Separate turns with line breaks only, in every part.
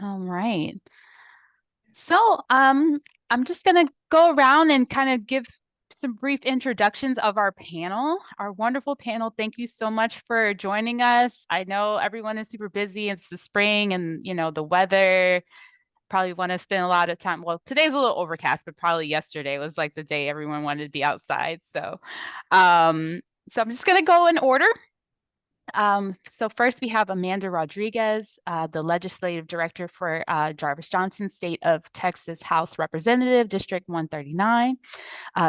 All right. So, I'm just going to go around and kind of give some brief introductions of our panel, our wonderful panel. Thank you so much for joining us. I know everyone is super busy. It's the spring and, the weather. Probably want to spend a lot of time. Well, today's a little overcast, but probably yesterday was like the day everyone wanted to be outside. Um, so I'm just going to go in order. So first we have Amanda Rodriguez, the Legislative Director for Jarvis Johnson, State of Texas House Representative, District 139.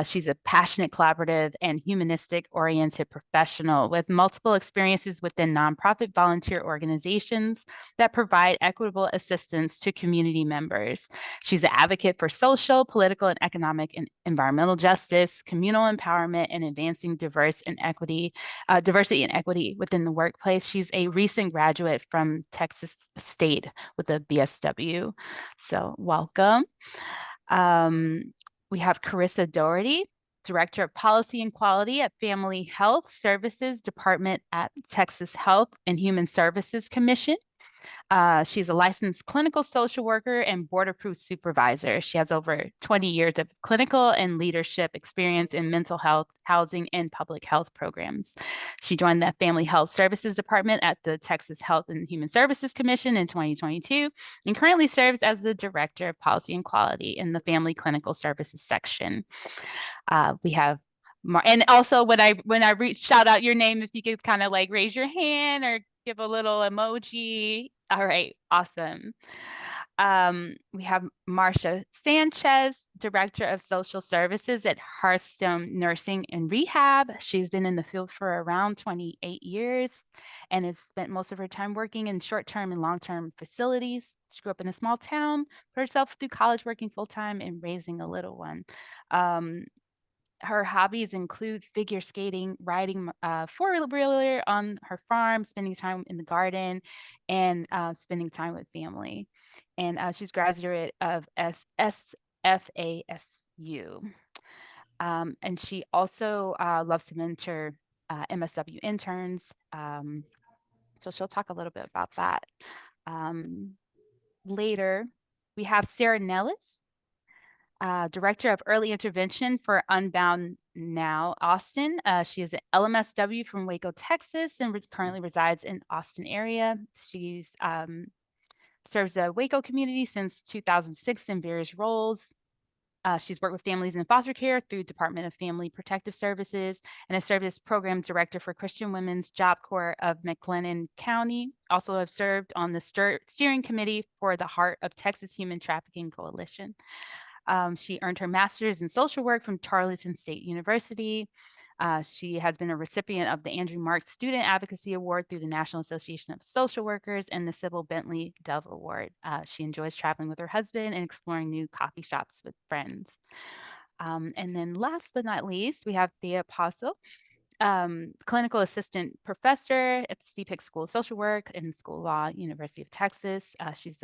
She's a passionate, collaborative, and humanistic-oriented professional with multiple experiences within nonprofit volunteer organizations that provide equitable assistance to community members. She's an advocate for social, political, and economic and environmental justice, communal empowerment, and advancing diversity and equity within the workplace. She's a recent graduate from Texas State with a BSW. So welcome. We have Carissa Doherty, Director of Policy and Quality at Family Health Services Department at Texas Health and Human Services Commission. She's a licensed clinical social worker and board-approved supervisor. She has over 20 years of clinical and leadership experience in mental health, housing, and public health programs. She joined the Family Health Services Department at the Texas Health and Human Services Commission in 2022 and currently serves as the Director of Policy and Quality in the Family Clinical Services section. We have and also when I shout out your name, if you could kind of like raise your hand or give a little emoji. All right, awesome. We have Marcia Sanchez, Director of Social Services at Hearthstone Nursing and Rehab. She's been in the field for around 28 years and has spent most of her time working in short-term and long-term facilities. She grew up in a small town, put herself through college working full-time and raising a little one. Her hobbies include figure skating, riding four-wheeler on her farm, spending time in the garden, and spending time with family. And she's graduate of SFASU. And she also loves to mentor MSW interns. So she'll talk a little bit about that. Later, we have Sarah Nellis, Director of Early Intervention for Unbound Now Austin. She is an LMSW from Waco, Texas, and currently resides in Austin area. She's serves the Waco community since 2006 in various roles. She's worked with families in foster care through Department of Family Protective Services and has served as Program Director for Christian Women's Job Corps of McLennan County. Also have served on the steering committee for the Heart of Texas Human Trafficking Coalition. She earned her master's in social work from Tarleton State University. She has been a recipient of the Andrew Marks Student Advocacy Award through the National Association of Social Workers and the Sybil Bentley Dove Award. She enjoys traveling with her husband and exploring new coffee shops with friends. And then last but not least, we have Thea Apostle, clinical assistant professor at the CPIC School of Social Work and School of Law, University of Texas. She's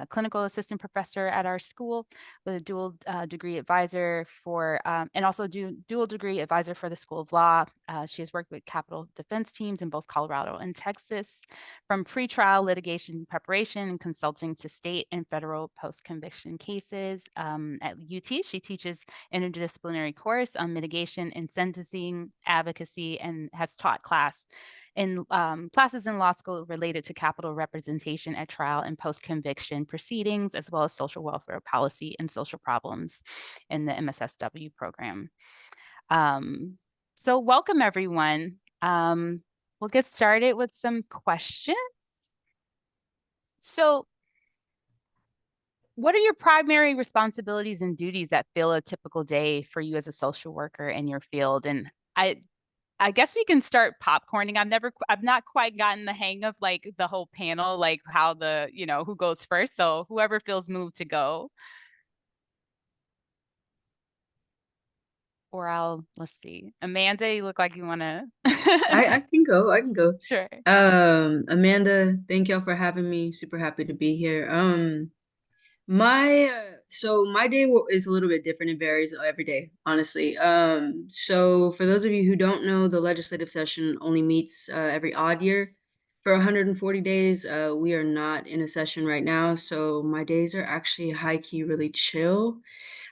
clinical assistant professor at our school with a dual degree advisor for, and also dual degree advisor for the School of Law. She has worked with capital defense teams in both Colorado and Texas, from pretrial litigation preparation and consulting to state and federal post-conviction cases. At UT, she teaches interdisciplinary course on mitigation and sentencing advocacy and has taught classes in law school related to capital representation at trial and post-conviction proceedings, as well as social welfare policy and social problems in the MSSW program. So welcome, everyone. We'll get started with some questions. So what are your primary responsibilities and duties that fill a typical day for you as a social worker in your field? And I guess we can start popcorning. I've not quite gotten the hang of like the whole panel, like how who goes first. So whoever feels moved to go. Or let's see. Amanda, you look like you want to.
I can go. I can go.
Sure.
Amanda, thank y'all for having me. Super happy to be here. My day is a little bit different. It varies every day, honestly. So for those of you who don't know, the legislative session only meets every odd year. for 140 days. We are not in a session right now, so my days are actually high key really chill.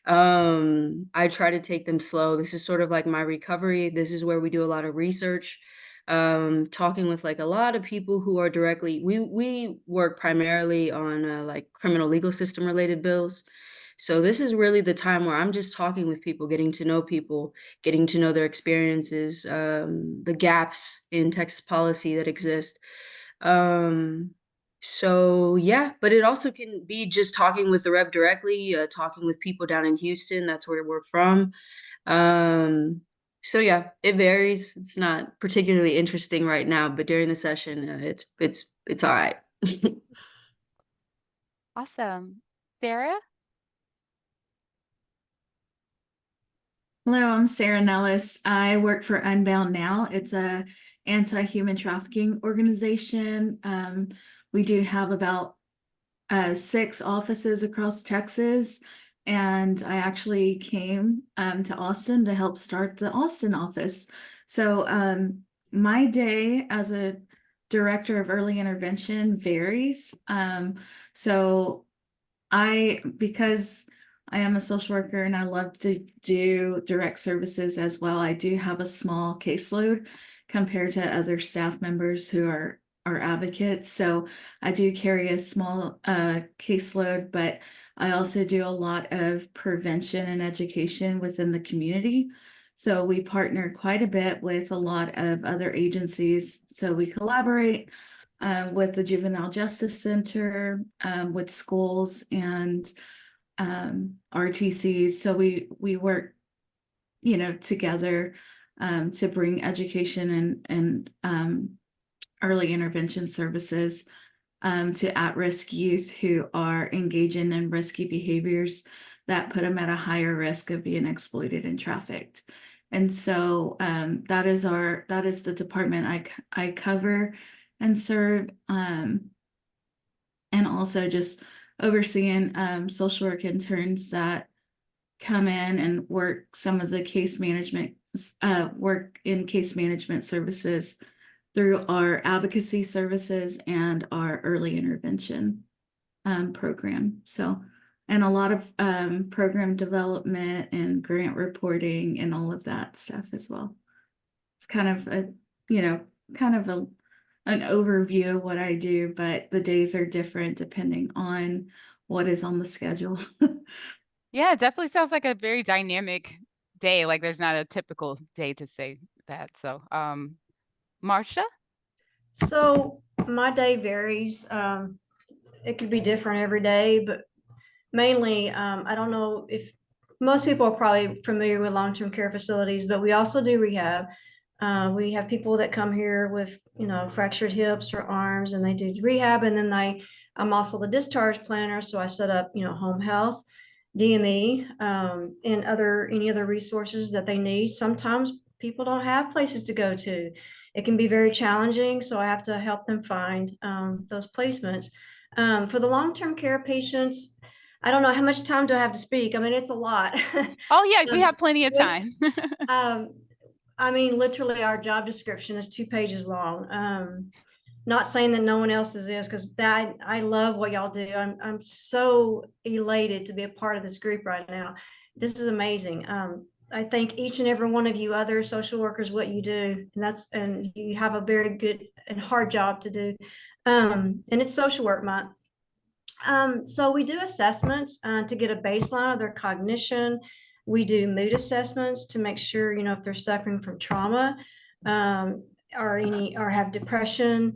I try to take them slow. This is sort of like my recovery. This is where we do a lot of research, talking with like a lot of people who are directly, we work primarily on like criminal legal system related bills. So this is really the time where I'm just talking with people, getting to know their experiences, the gaps in Texas policy that exist. Um, so yeah, but it also can be just talking with the rep directly, talking with people down in Houston. That's where we're from. Um, so yeah, it varies. It's not particularly interesting right now, but during the session, it's all right.
Awesome. Sarah?
Hello, I'm Sarah Nellis. I work for Unbound Now. It's a anti-human trafficking organization. We do have about 6 offices across Texas, and I actually came to Austin to help start the Austin office. So my day as a director of early intervention varies. So because I am a social worker and I love to do direct services as well, I do have a small caseload compared to other staff members who are advocates. So I do carry a small caseload, but I also do a lot of prevention and education within the community. So we partner quite a bit with a lot of other agencies. So we collaborate with the Juvenile Justice Center, with schools and RTCs. So we work, together to bring education and early intervention services to at-risk youth who are engaging in risky behaviors that put them at a higher risk of being exploited and trafficked. And so that is the department I cover and serve, and also just overseeing social work interns that come in and work some of the case management work in case management services through our advocacy services and our early intervention program. So, and a lot of program development and grant reporting and all of that stuff as well. It's kind of an overview of what I do, but the days are different depending on what is on the schedule.
Yeah, it definitely sounds like a very dynamic day. Like there's not a typical day to say that. So, Marcia?
So my day varies. It could be different every day, but mainly, I don't know if most people are probably familiar with long-term care facilities, but we also do rehab. We have people that come here with, fractured hips or arms, and they do rehab, and then I'm also the discharge planner, so I set up, home health, DME, and any other resources that they need. Sometimes people don't have places to go to. It can be very challenging, so I have to help them find those placements. For the long-term care patients, I don't know how much time do I have to speak. I mean, it's a lot.
Oh, yeah, we have plenty of
with-
time.
I mean, literally, our job description is 2 pages long. Not saying that no one else's is, because I love what y'all do. I'm so elated to be a part of this group right now. This is amazing. I thank each and every one of you other social workers what you do, and you have a very good and hard job to do. And it's Social Work Month. So we do assessments to get a baseline of their cognition. We do mood assessments to make sure, if they're suffering from trauma, or have depression.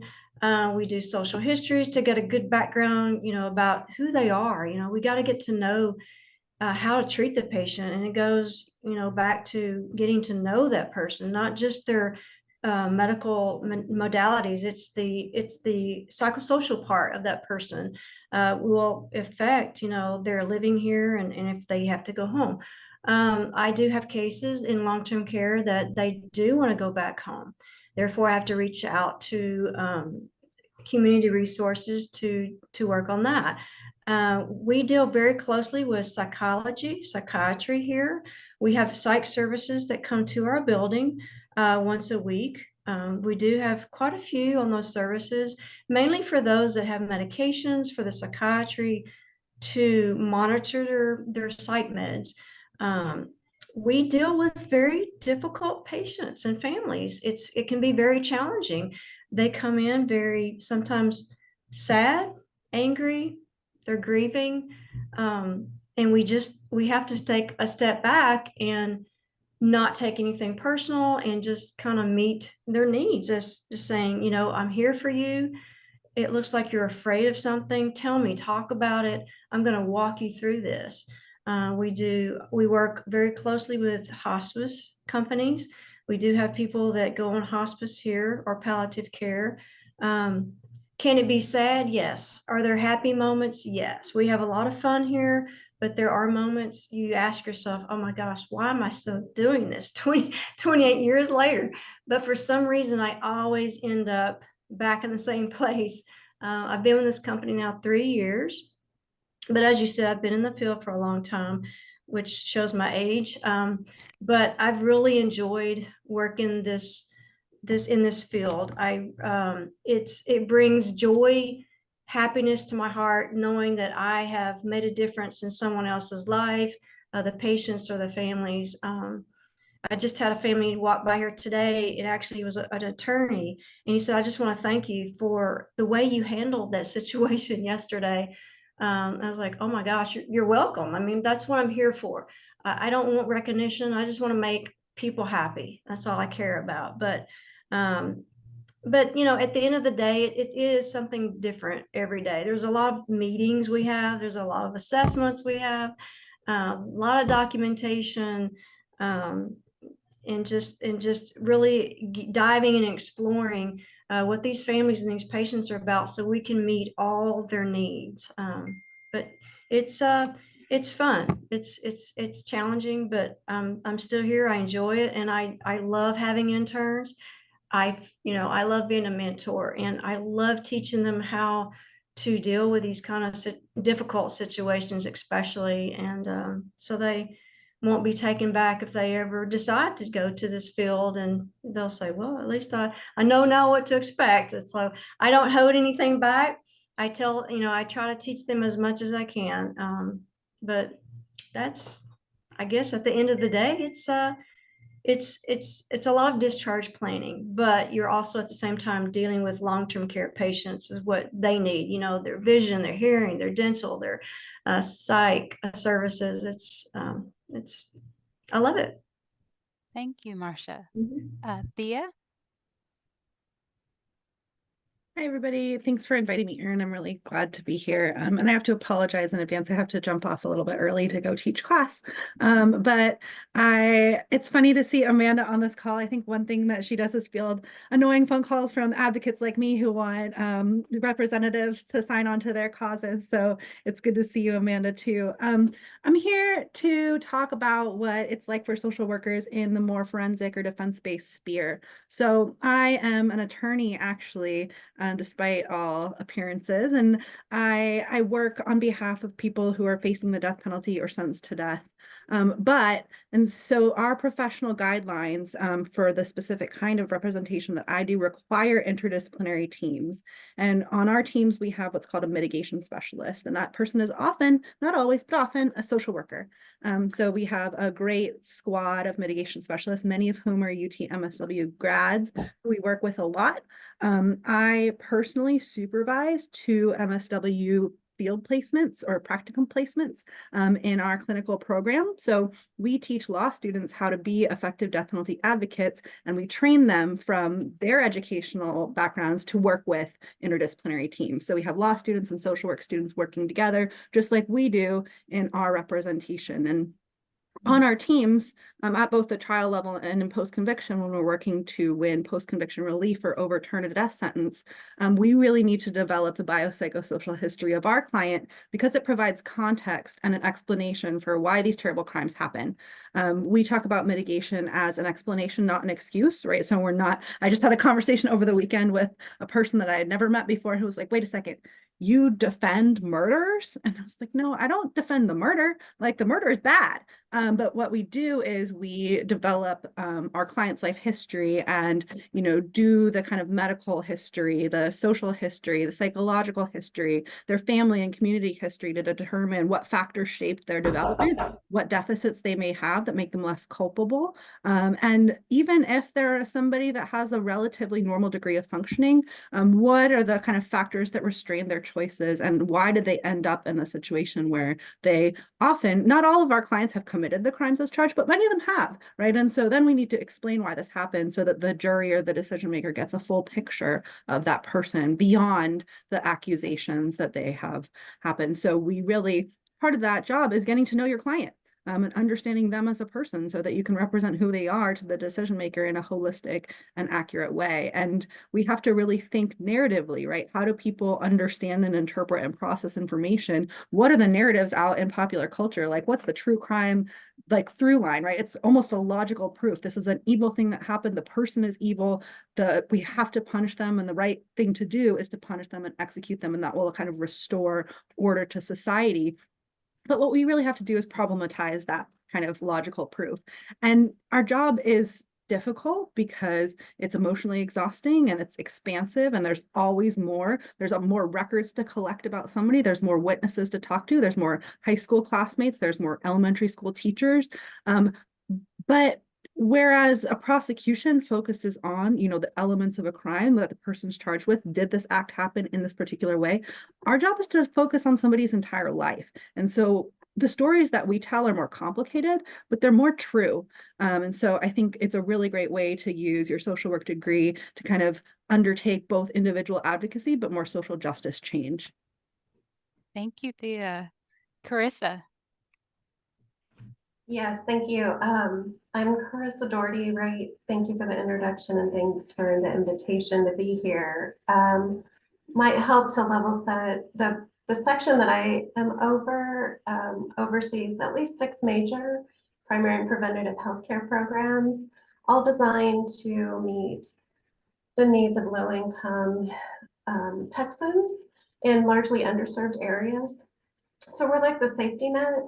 We do social histories to get a good background, about who they are. We got to get to know how to treat the patient, and it goes, back to getting to know that person, not just their medical modalities. It's the psychosocial part of that person will affect, their living here and if they have to go home. I do have cases in long-term care that they do want to go back home. Therefore, I have to reach out to community resources to work on that. We deal very closely with psychiatry here. We have psych services that come to our building once a week. We do have quite a few on those services, mainly for those that have medications for the psychiatry to monitor their psych meds. We deal with very difficult patients and families. It can be very challenging. They come in very sometimes sad, angry, they're grieving. And we have to take a step back and not take anything personal and just kind of meet their needs as just saying, you know, I'm here for you. It looks like you're afraid of something. Tell me, talk about it. I'm going to walk you through this. We work very closely with hospice companies. We do have people that go on hospice here or palliative care. Can it be sad? Yes. Are there happy moments? Yes. We have a lot of fun here, but there are moments you ask yourself, oh my gosh, why am I still doing this 28 years later? But for some reason, I always end up back in the same place. I've been with this company now 3 years, but as you said, I've been in the field for a long time, which shows my age. But I've really enjoyed working in this field. It brings joy, happiness to my heart, knowing that I have made a difference in someone else's life, the patients or the families. I just had a family walk by here today. It actually was an attorney. And he said, I just want to thank you for the way you handled that situation yesterday. I was like, oh my gosh, you're welcome. I mean, that's what I'm here for. I don't want recognition. I just want to make people happy. That's all I care about. But you know, at the end of the day, it is something different every day. There's a lot of meetings we have. There's a lot of assessments we have, a lot of documentation. And just really diving and exploring what these families and these patients are about, so we can meet all their needs. But it's fun. It's challenging, but I'm still here. I enjoy it, and I love having interns. I love being a mentor, and I love teaching them how to deal with these kind of difficult situations, especially, and so they won't be taken back if they ever decide to go to this field, and they'll say, well, at least I know now what to expect. It's so I don't hold anything back. I try to teach them as much as I can. But that's, I guess at the end of the day, it's a lot of discharge planning, but you're also at the same time dealing with long-term care patients is what they need, you know, their vision, their hearing, their dental, their psych services. I love it.
Thank you, Marcia.
Mhm.
Thea?
Hi, everybody. Thanks for inviting me, Erin. I'm really glad to be here. And I have to apologize in advance. I have to jump off a little bit early to go teach class. But it's funny to see Amanda on this call. I think one thing that she does is field annoying phone calls from advocates like me who want representatives to sign on to their causes. So it's good to see you, Amanda, too. I'm here to talk about what it's like for social workers in the more forensic or defense-based sphere. So I am an attorney, actually, despite all appearances. And I work on behalf of people who are facing the death penalty or sentenced to death. And so our professional guidelines for the specific kind of representation that I do require interdisciplinary teams. And on our teams, we have what's called a mitigation specialist. And that person is often, not always, but often a social worker. So we have a great squad of mitigation specialists, many of whom are UT MSW grads who we work with a lot. I personally supervise 2 MSW field placements or practicum placements in our clinical program. So we teach law students how to be effective death penalty advocates, and we train them from their educational backgrounds to work with interdisciplinary teams. So we have law students and social work students working together, just like we do in our representation. And on our teams, at both the trial level and in post-conviction, when we're working to win post-conviction relief or overturn a death sentence, we really need to develop the biopsychosocial history of our client because it provides context and an explanation for why these terrible crimes happen. We talk about mitigation as an explanation, not an excuse, right? So I just had a conversation over the weekend with a person that I had never met before who was like, wait a second, you defend murders? And I was like, no, I don't defend the murder. Like, the murder is bad. But what we do is we develop our client's life history and, do the kind of medical history, the social history, the psychological history, their family and community history to determine what factors shaped their development, what deficits they may have that make them less culpable. And even if they're somebody that has a relatively normal degree of functioning, what are the kind of factors that restrain their choices, and why did they end up in the situation where they often, not all of our clients have committed the crimes as charged, but many of them have, right? And so then we need to explain why this happened so that the jury or the decision maker gets a full picture of that person beyond the accusations that they have happened. So we really, part of that job is getting to know your client. And understanding them as a person so that you can represent who they are to the decision maker in a holistic and accurate way. And we have to really think narratively, right? How do people understand and interpret and process information? What are the narratives out in popular culture? Like, what's the true crime, like, through line, right? It's almost a logical proof. This is an evil thing that happened. The person is evil. We have to punish them. And the right thing to do is to punish them and execute them. And that will kind of restore order to society. But what we really have to do is problematize that kind of logical proof. And our job is difficult because it's emotionally exhausting and it's expansive, and there's always more. There's more records to collect about somebody. There's more witnesses to talk to. There's more high school classmates. There's more elementary school teachers. But whereas a prosecution focuses on, the elements of a crime that the person's charged with, did this act happen in this particular way? Our job is to focus on somebody's entire life. And so the stories that we tell are more complicated, but they're more true. And so I think it's a really great way to use your social work degree to kind of undertake both individual advocacy, but more social justice change.
Thank you, Thea. Carissa.
Yes, thank you. I'm Carissa Doherty, right? Thank you for the introduction and thanks for the invitation to be here. Might help to level set the section that I am oversees at least 6 major primary and preventative healthcare programs, all designed to meet the needs of low-income Texans in largely underserved areas. So we're like the safety net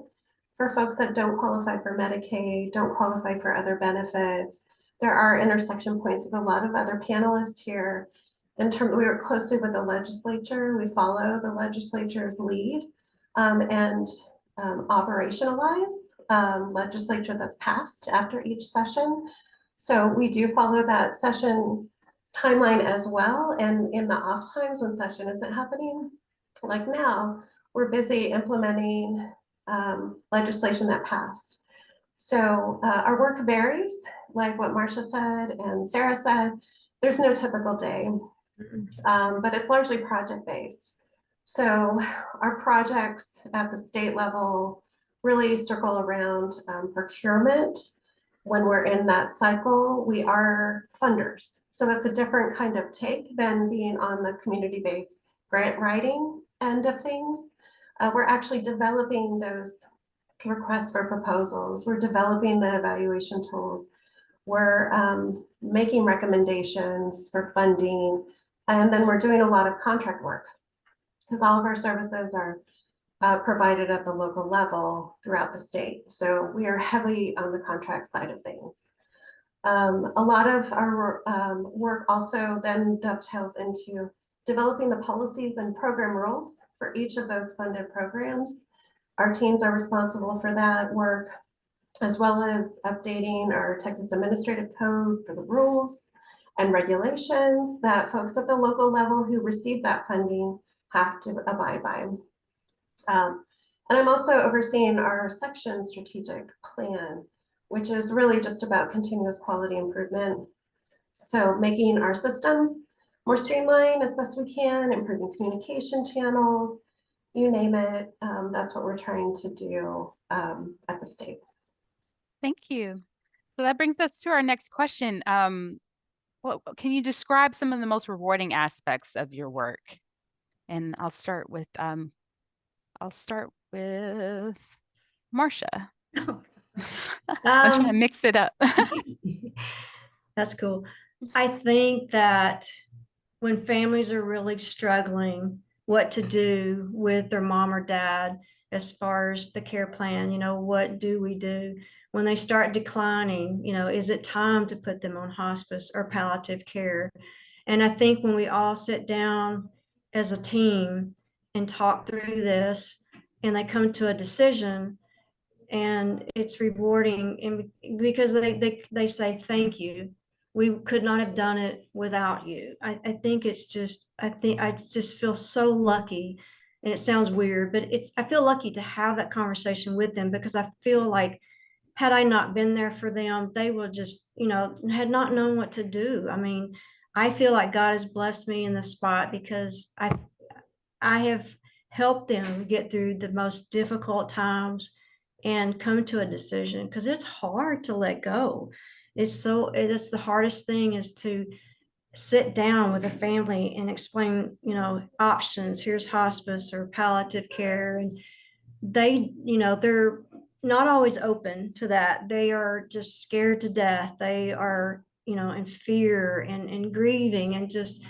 for folks that don't qualify for Medicaid, don't qualify for other benefits. There are intersection points with a lot of other panelists here. We work closely with the legislature. We follow the legislature's lead and operationalize legislature that's passed after each session. So we do follow that session timeline as well. And in the off times when session isn't happening, like now, we're busy implementing legislation that passed. So our work varies, like what Marcia said and Sarah said. There's no typical day, but it's largely project-based. So our projects at the state level really circle around procurement. When we're in that cycle, we are funders. So that's a different kind of take than being on the community-based grant writing end of things. We're actually developing those requests for proposals. We're developing the evaluation tools. We're making recommendations for funding. And then we're doing a lot of contract work because all of our services are provided at the local level throughout the state. So we are heavily on the contract side of things. A lot of our work also then dovetails into developing the policies and program rules for each of those funded programs. Our teams are responsible for that work, as well as updating our Texas Administrative Code for the rules and regulations that folks at the local level who receive that funding have to abide by. And I'm also overseeing our section strategic plan, which is really just about continuous quality improvement. So making our systems more streamlined as best we can, improving communication channels, you name it. That's what we're trying to do at the state.
Thank you. So that brings us to our next question. Can you describe some of the most rewarding aspects of your work? And I'll start with Marcia. I'm trying to mix it up.
That's cool. I think that when families are really struggling what to do with their mom or dad as far as the care plan. What do we do when they start declining? Is it time to put them on hospice or palliative care? And I think when we all sit down as a team and talk through this and they come to a decision, and it's rewarding, and because they say thank you, we could not have done it without you. I think it's just, I just feel so lucky, and it sounds weird, but I feel lucky to have that conversation with them, because I feel like had I not been there for them, they would just, had not known what to do. I mean, I feel like God has blessed me in this spot because I have helped them get through the most difficult times and come to a decision, because it's hard to let go. It's the hardest thing, is to sit down with a family and explain, options. Here's hospice or palliative care. And they're not always open to that. They are just scared to death. They are, in fear and grieving and just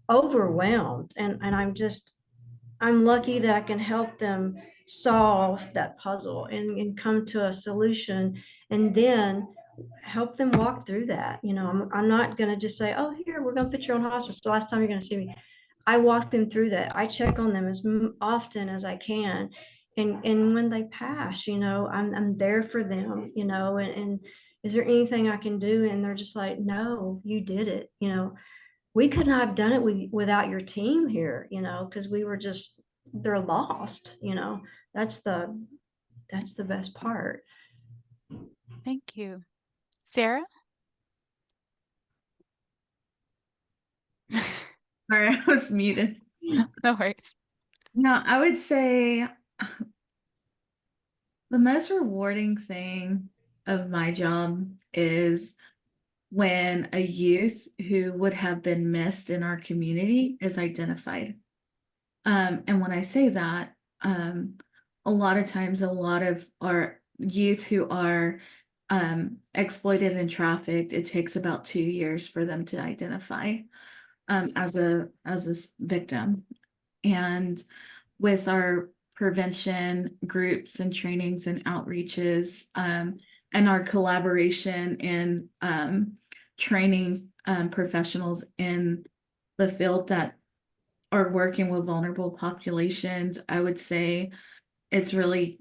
overwhelmed. And I'm lucky that I can help them solve that puzzle and come to a solution, and then help them walk through that. I'm not going to just say, oh, here, we're going to put you on hospice. The last time you're going to see me. I walk them through that. I check on them as often as I can. And when they pass, I'm there for them, and is there anything I can do? And they're just like, no, you did it. We could not have done it without your team here, because they're lost. That's the best part.
Thank you. Sarah?
Sorry, I was muted.
No worries.
No, I would say the most rewarding thing of my job is when a youth who would have been missed in our community is identified. And when I say that, a lot of times, a lot of our youth who are exploited and trafficked, it takes about 2 years for them to identify as a victim. And with our prevention groups and trainings and outreaches, and our collaboration in training professionals in the field that are working with vulnerable populations, I would say it's really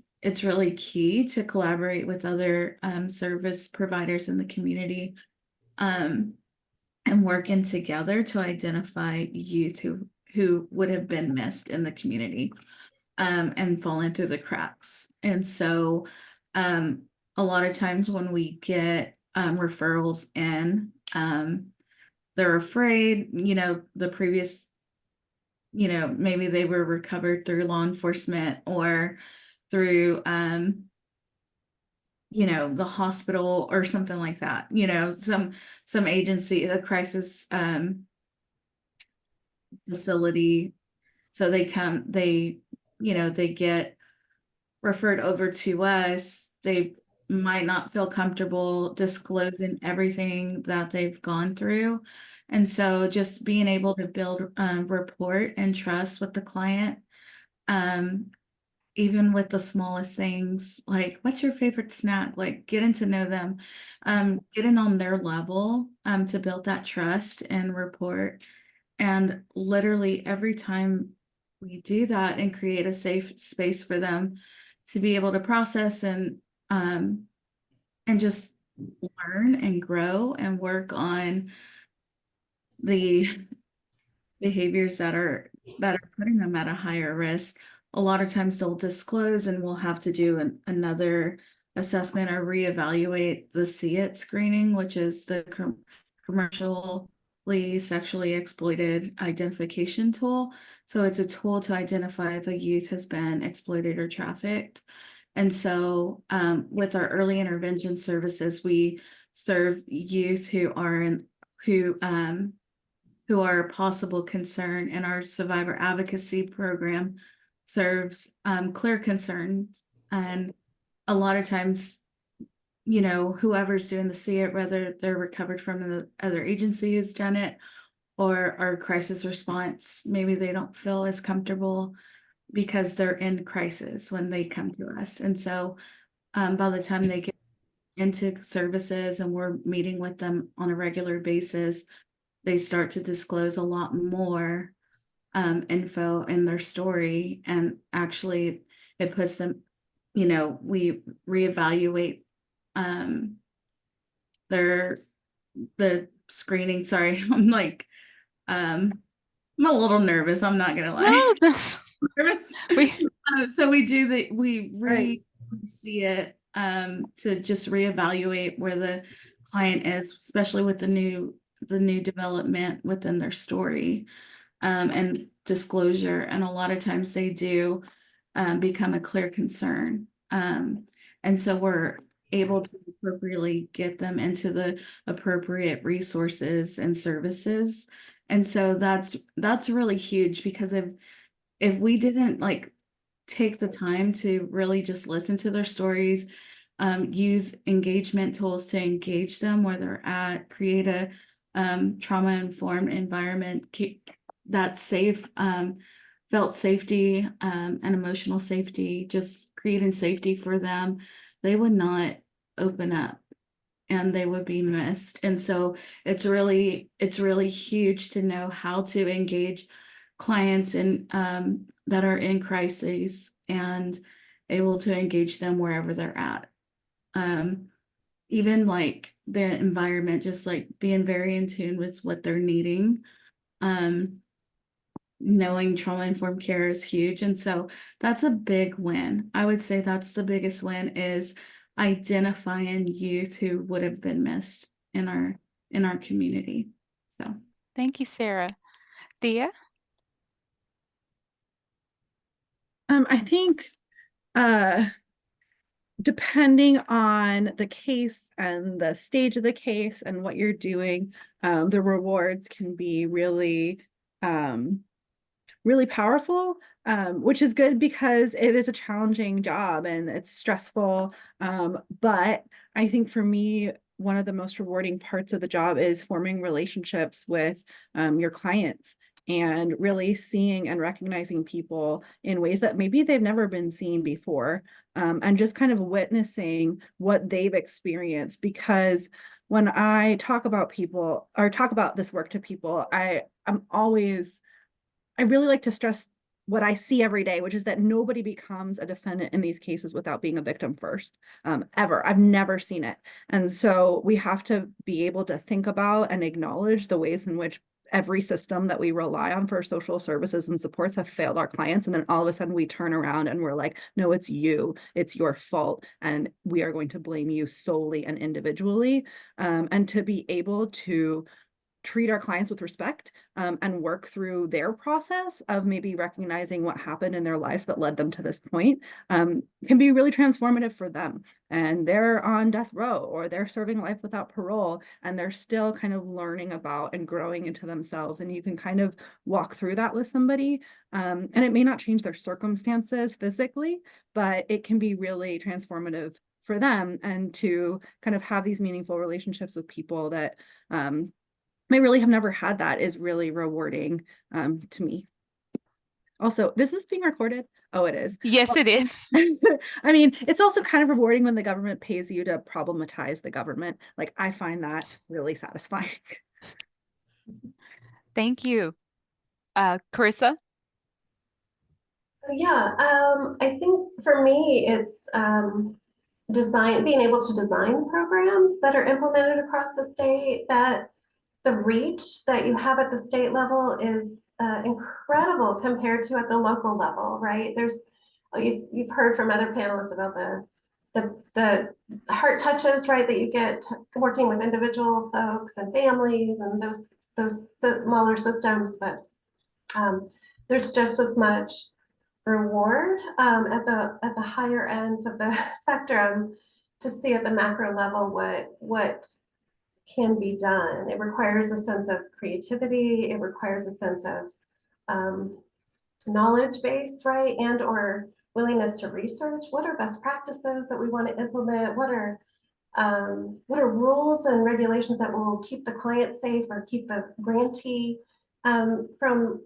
key to collaborate with other service providers in the community, and working together to identify youth who would have been missed in the community, and fallen through the cracks. And so a lot of times when we get referrals in, they're afraid, the previous, maybe they were recovered through law enforcement or through the hospital or something like that, some agency, a crisis facility. So they get referred over to us. They might not feel comfortable disclosing everything that they've gone through. And so just being able to build rapport and trust with the client, even with the smallest things, like what's your favorite snack, like getting to know them, getting on their level to build that trust and rapport. And literally every time we do that and create a safe space for them to be able to process and just learn and grow and work on the behaviors that are putting them at a higher risk, a lot of times they'll disclose and we'll have to do another assessment or reevaluate the SEEIT screening, which is the commercially sexually exploited identification tool. So it's a tool to identify if a youth has been exploited or trafficked. And so with our early intervention services, we serve youth who are a possible concern, and our survivor advocacy program serves clear concerns. And a lot of times, whoever's doing the SEEIT, whether they're recovered from the other agency has done it, or our crisis response, maybe they don't feel as comfortable because they're in crisis when they come to us. And so by the time they get into services and we're meeting with them on a regular basis, they start to disclose a lot more info in their story. And actually it puts them, we reevaluate the screening. Sorry, I'm a little nervous, I'm not gonna lie.
No,
Nervous.
we
So we
Right.
see it to just reevaluate where the client is, especially with the new development within their story and disclosure. And a lot of times they do become a clear concern. And so we're able to appropriately get them into the appropriate resources and services. And so that's really huge, because if we didn't take the time to really just listen to their stories, use engagement tools to engage them where they're at, create a trauma-informed environment that's safe, felt safety and emotional safety, just creating safety for them, they would not open up and they would be missed. And so it's really huge to know how to engage clients that are in crises and able to engage them wherever they're at. Even the environment, just being very in tune with what they're needing. Knowing trauma-informed care is huge. And so that's a big win. I would say that's the biggest win, is identifying youth who would have been missed in our community. So
thank you, Sarah. Thea?
I think depending on the case and the stage of the case and what you're doing, the rewards can be really really powerful, which is good because it is a challenging job and it's stressful. But I think for me, one of the most rewarding parts of the job is forming relationships with your clients and really seeing and recognizing people in ways that maybe they've never been seen before, and just kind of witnessing what they've experienced. Because when I talk about people or talk about this work to people, I really like to stress what I see every day, which is that nobody becomes a defendant in these cases without being a victim first, ever. I've never seen it. And so we have to be able to think about and acknowledge the ways in which every system that we rely on for social services and supports have failed our clients. And then all of a sudden we turn around and we're like, no, it's you, it's your fault. And we are going to blame you solely and individually. And to be able to treat our clients with respect, and work through their process of maybe recognizing what happened in their lives that led them to this point, can be really transformative for them. And they're on death row or they're serving life without parole, and they're still kind of learning about and growing into themselves. And you can kind of walk through that with somebody. And it may not change their circumstances physically, but it can be really transformative for them, and to kind of have these meaningful relationships with people that may really have never had that is really rewarding to me. Also, is this being recorded? Oh, it is.
Yes, it is.
I mean, it's also kind of rewarding when the government pays you to problematize the government. I find that really satisfying.
Thank you. Carissa?
Yeah, I think for me, it's being able to design programs that are implemented across the state, that the reach that you have at the state level is incredible compared to at the local level, right? You've heard from other panelists about the heart touches, right, that you get working with individual folks and families and those smaller systems, but there's just as much reward at the higher ends of the spectrum to see at the macro level what can be done. It requires a sense of creativity. It requires a sense of knowledge base, right? And or willingness to research. What are best practices that we want to implement? What are what are rules and regulations that will keep the client safe or keep the grantee from,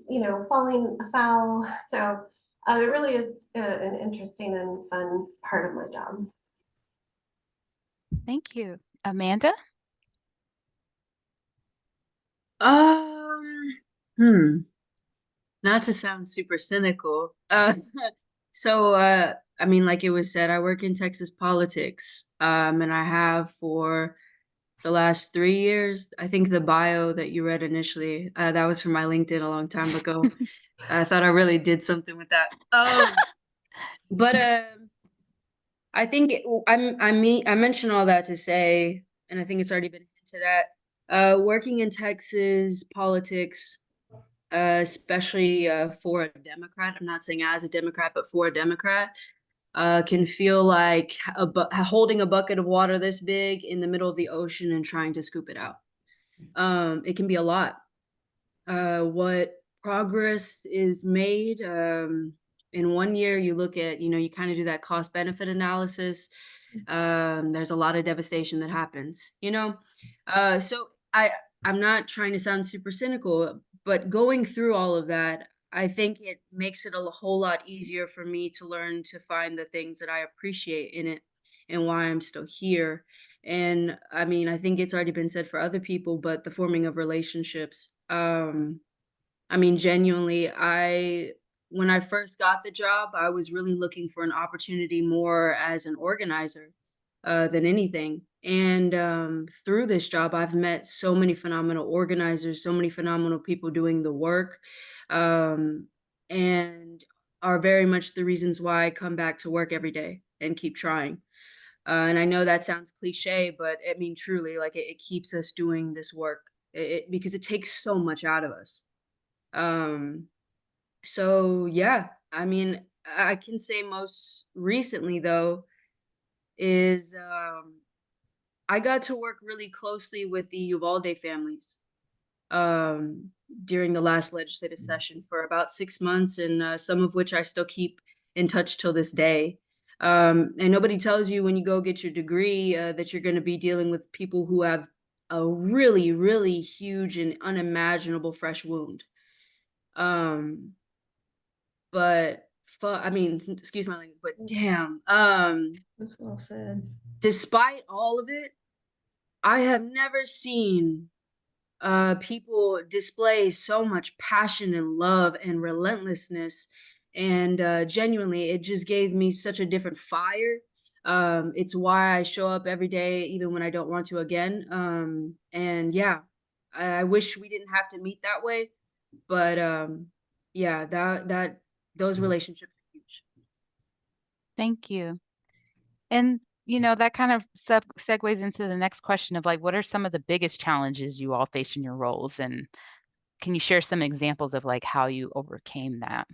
falling afoul. So it really is an interesting and fun part of my job.
Thank you. Amanda?
Um, Not to sound super cynical. I mean, like it was said, I work in Texas politics. And I have for the last 3 years. I think the bio that you read initially, that was from my LinkedIn a long time ago. I thought I really did something with that. But I think I mentioned all that to say, and I think it's already been hinted at. Working in Texas politics, especially for a Democrat, I'm not saying as a Democrat, but for a Democrat, can feel like holding a bucket of water this big in the middle of the ocean and trying to scoop it out. It can be a lot. What progress is made in 1 year, you look at, you kind of do that cost benefit analysis. There's a lot of devastation that happens, so I'm not trying to sound super cynical, but going through all of that, I think it makes it a whole lot easier for me to learn to find the things that I appreciate in it and why I'm still here. And I mean, I think it's already been said for other people, but the forming of relationships. I mean, genuinely, when I first got the job, I was really looking for an opportunity more as an organizer than anything. And through this job, I've met so many phenomenal organizers, so many phenomenal people doing the work, and are very much the reasons why I come back to work every day and keep trying. And I know that sounds cliche, but I mean, truly, like it keeps us doing this work because it takes so much out of us. Um, so yeah, I mean, I can say most recently though is I got to work really closely with the Uvalde families um, during the last legislative session for about 6 months, and some of which I still keep in touch till this day. And nobody tells you when you go get your degree that you're going to be dealing with people who have a really, really huge and unimaginable fresh wound. Um, but I mean, excuse my language, but damn.
That's well said.
Despite all of it, I have never seen people display so much passion and love and relentlessness. And genuinely, it just gave me such a different fire. It's why I show up every day, even when I don't want to again. And yeah, I wish we didn't have to meet that way. But yeah, those relationships are huge.
Thank you. And that kind of segues into the next question of like, what are some of the biggest challenges you all face in your roles? And can you share some examples of like how you overcame that?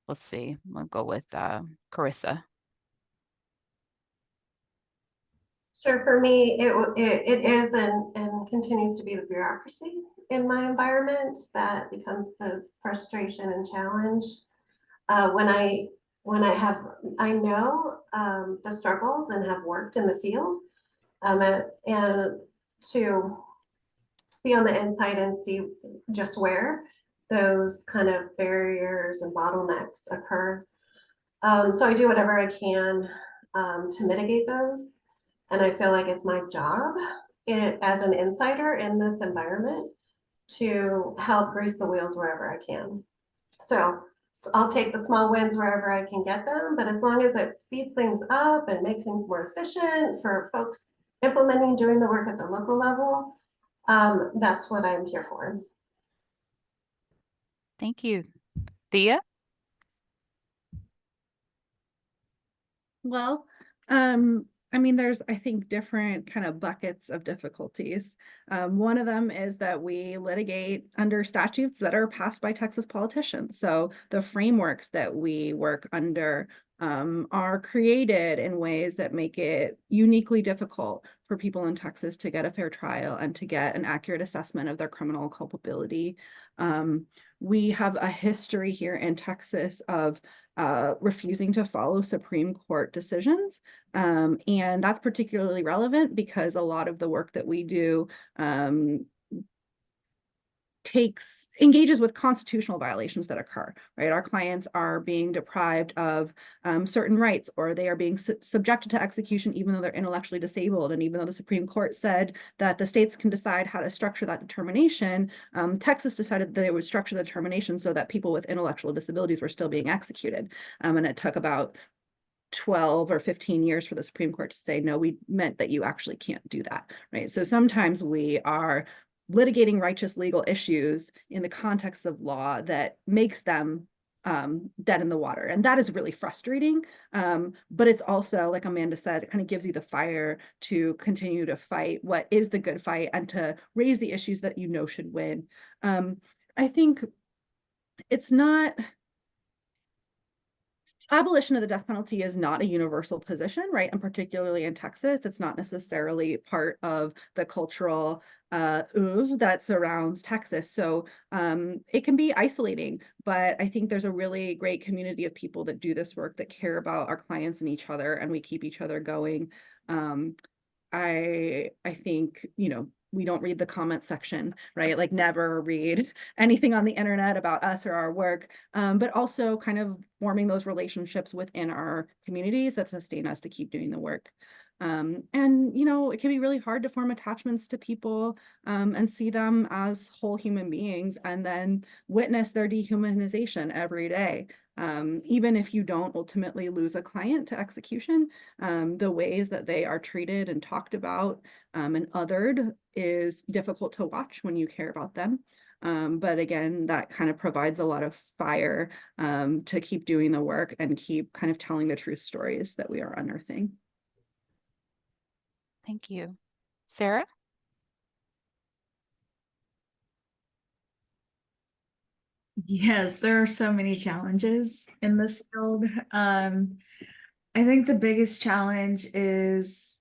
Let's see, we'll go with Carissa.
Sure, for me, it is and continues to be the bureaucracy in my environment that becomes the frustration and challenge. When I know the struggles and have worked in the field, and to be on the inside and see just where those kind of barriers and bottlenecks occur. So I do whatever I can to mitigate those. And I feel like it's my job as an insider in this environment to help grease the wheels wherever I can. So I'll take the small wins wherever I can get them, but as long as it speeds things up and makes things more efficient for folks implementing, doing the work at the local level, that's what I'm here for.
Thank you. Thea?
Well, I mean, there's, I think, different kind of buckets of difficulties. One of them is that we litigate under statutes that are passed by Texas politicians. So the frameworks that we work under are created in ways that make it uniquely difficult for people in Texas to get a fair trial and to get an accurate assessment of their criminal culpability. We have a history here in Texas of refusing to follow Supreme Court decisions. And that's particularly relevant because a lot of the work that we do engages with constitutional violations that occur, right? Our clients are being deprived of certain rights, or they are being subjected to execution even though they're intellectually disabled. And even though the Supreme Court said that the states can decide how to structure that determination, Texas decided that they would structure the determination so that people with intellectual disabilities were still being executed. And it took about 12 or 15 years for the Supreme Court to say, no, we meant that you actually can't do that, right? So sometimes we are litigating righteous legal issues in the context of law that makes them dead in the water. And that is really frustrating. But it's also, like Amanda said, it kind of gives you the fire to continue to fight what is the good fight and to raise the issues that you know should win. I think it's not... Abolition of the death penalty is not a universal position, right? And particularly in Texas, it's not necessarily part of the cultural oeuvre that surrounds Texas. So it can be isolating, but I think there's a really great community of people that do this work, that care about our clients and each other, and we keep each other going. I think, you know, we don't read the comment section, right? Like, never read anything on the internet about us or our work, but also kind of forming those relationships within our communities that sustain us to keep doing the work. And, you know, it can be really hard to form attachments to people and see them as whole human beings and then witness their dehumanization every day. Even if you don't ultimately lose a client to execution, the ways that they are treated and talked about and othered is difficult to watch when you care about them. But again, that kind of provides a lot of fire to keep doing the work and keep kind of telling the truth stories that we are unearthing.
Thank you. Sarah?
Yes, there are so many challenges in this field. I think the biggest challenge is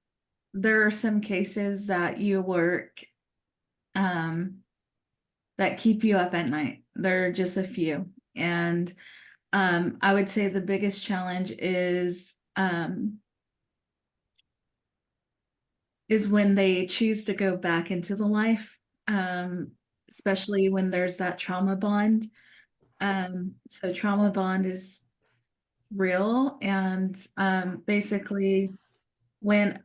there are some cases that you work that keep you up at night. There are just a few. And I would say the biggest challenge is when they choose to go back into the life, especially when there's that trauma bond. So trauma bond is real, and basically when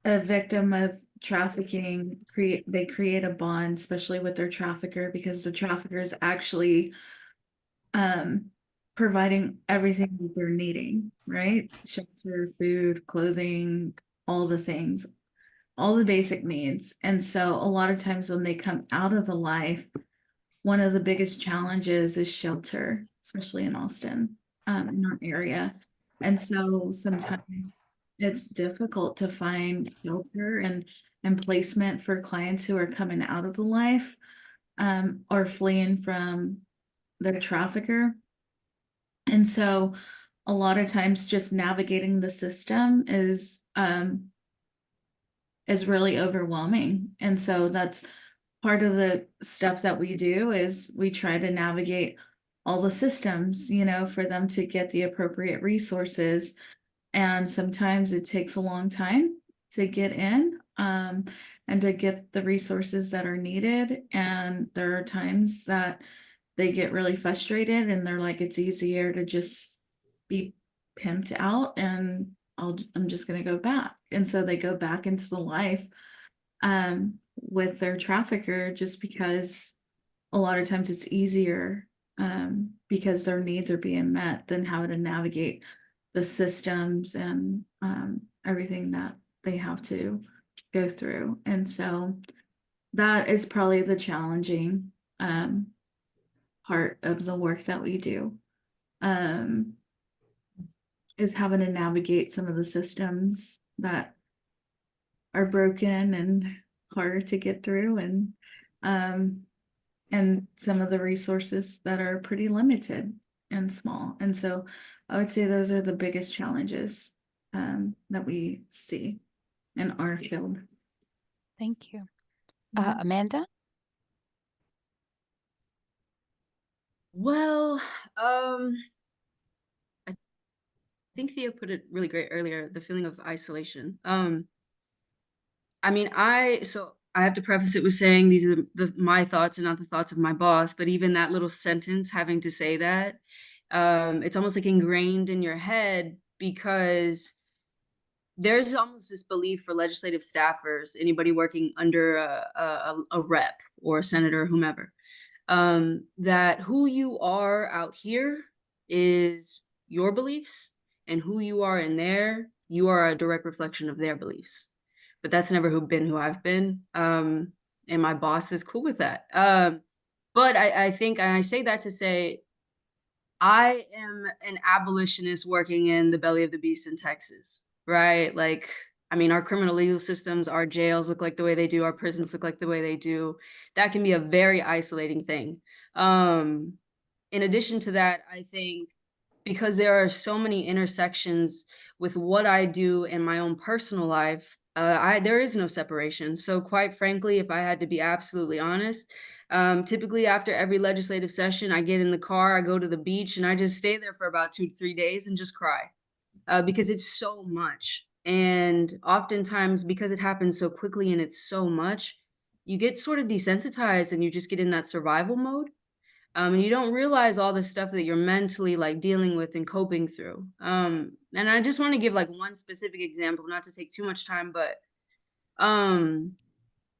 a victim of trafficking they create a bond, especially with their trafficker, because the trafficker is actually providing everything that they're needing, right? Shelter, food, clothing, all the things, all the basic needs. And so a lot of times when they come out of the life, one of the biggest challenges is shelter, especially in Austin, in our area. And so sometimes it's difficult to find shelter and placement for clients who are coming out of the life or fleeing from their trafficker. And so a lot of times just navigating the system is really overwhelming. And so that's part of the stuff that we do, is we try to navigate all the systems, you know, for them to get the appropriate resources. And sometimes it takes a long time to get in and to get the resources that are needed. And there are times that they get really frustrated and they're like, it's easier to just be pimped out and I'm just going to go back. And so they go back into the life with their trafficker, just because a lot of times it's easier because their needs are being met than having to navigate the systems and everything that they have to go through. And so that is probably the challenging part of the work that we do, is having to navigate some of the systems that are broken and hard to get through, and some of the resources that are pretty limited and small. And so I would say those are the biggest challenges that we see in our field.
Thank you.
Mhm.
Amanda?
Well, I think Thea put it really great earlier, the feeling of isolation. I mean, so I have to preface it with saying these are my thoughts and not the thoughts of my boss, but even that little sentence having to say that, it's almost like ingrained in your head because there's almost this belief for legislative staffers, anybody working under a rep or a senator or whomever, that who you are out here is your beliefs, and who you are in there, you are a direct reflection of their beliefs. But that's never been who I've been. And my boss is cool with that. But I think, and I say that to say, I am an abolitionist working in the belly of the beast in Texas, right? Like, I mean, our criminal legal systems, our jails look like the way they do, our prisons look like the way they do. That can be a very isolating thing. In addition to that, I think because there are so many intersections with what I do in my own personal life, there is no separation. So quite frankly, if I had to be absolutely honest, typically after every legislative session, I get in the car, I go to the beach, and I just stay there for about 2 to 3 days and just cry because it's so much. And oftentimes, because it happens so quickly and it's so much, you get sort of desensitized and you just get in that survival mode. And you don't realize all the stuff that you're mentally like dealing with and coping through. And I just want to give like one specific example, not to take too much time, but um,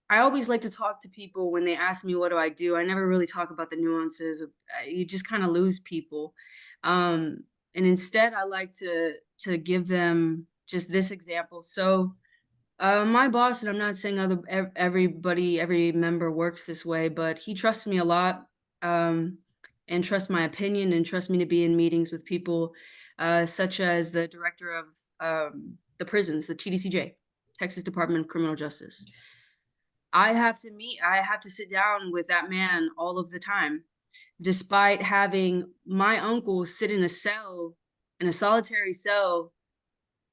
I always like to talk to people when they ask me what do I do. I never really talk about the nuances of, you just kind of lose people. And instead I like to give them just this example. So my boss, and I'm not saying everybody, every member works this way, but he trusts me a lot, and trusts my opinion and trusts me to be in meetings with people, such as the director of the prisons, the TDCJ, Texas Department of Criminal Justice. I have to sit down with that man all of the time, despite having my uncle sit in a cell, in a solitary cell,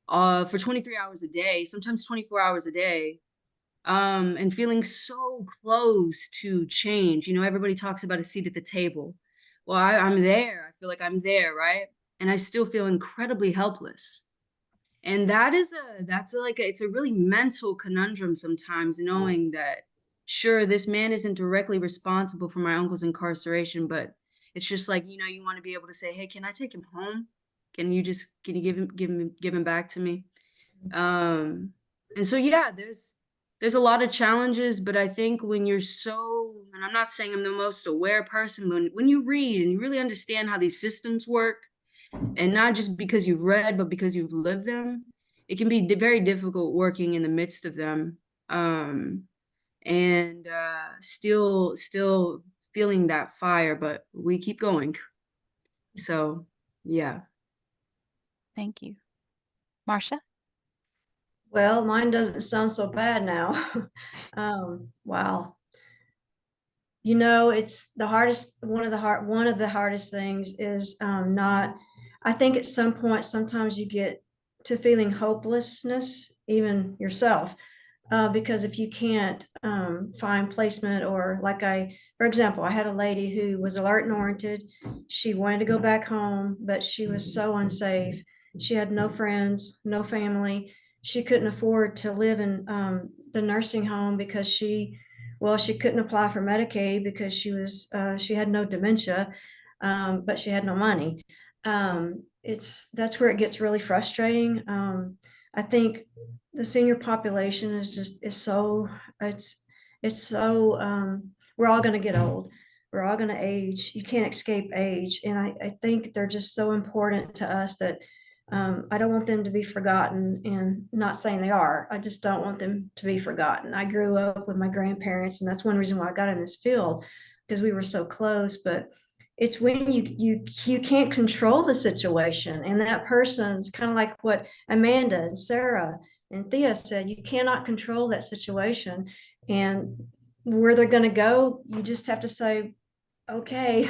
for 23 hours a day, sometimes 24 hours a day, and feeling so close to change. You know, everybody talks about a seat at the table. Well, I'm there. I feel like I'm there, right? And I still feel incredibly helpless. And it's a really mental conundrum sometimes, knowing that sure, this man isn't directly responsible for my uncle's incarceration, but it's just like, you know, you want to be able to say, hey, can I take him home? Can you give him back to me? And so yeah, there's a lot of challenges, but I think when you're and I'm not saying I'm the most aware person, but when you read and you really understand how these systems work, and not just because you've read, but because you've lived them, it can be very difficult working in the midst of them. And still feeling that fire, but we keep going. So yeah.
Thank you. Marcia?
Well, mine doesn't sound so bad now. Wow. You know, it's the hardest, one of the hardest things is not, I think at some point, sometimes you get to feeling hopelessness, even yourself, because if you can't find placement, or for example, I had a lady who was alert and oriented. She wanted to go back home, but she was so unsafe. She had no friends, no family. She couldn't afford to live in the nursing home because she couldn't apply for Medicaid because she had no dementia, but she had no money. That's where it gets really frustrating. I think the senior population is so, it's so, we're all going to get old. We're all going to age. You can't escape age. And I think they're just so important to us that I don't want them to be forgotten, and not saying they are. I just don't want them to be forgotten. I grew up with my grandparents, and that's one reason why I got in this field, because we were so close. But it's when you can't control the situation, and that person's kind of like what Amanda and Sarah and Thea said. You cannot control that situation, and where they're going to go, you just have to say, okay.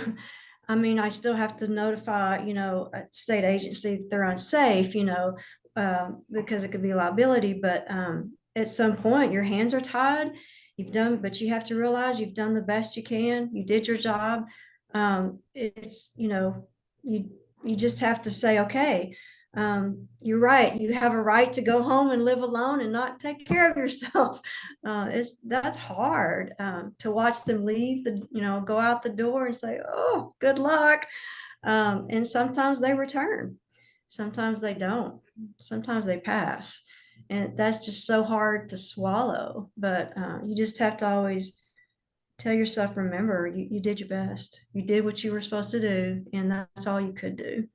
I mean, I still have to notify, a state agency that they're unsafe, because it could be liability. But at some point your hands are tied. But you have to realize you've done the best you can. You did your job. It's, you just have to say, okay, you're right. You have a right to go home and live alone and not take care of yourself. That's hard, to watch them leave go out the door and say, oh, good luck. And sometimes they return. Sometimes they don't. Sometimes they pass. And that's just so hard to swallow. But you just have to always tell yourself, remember, you did your best. You did what you were supposed to do, and that's all you could do.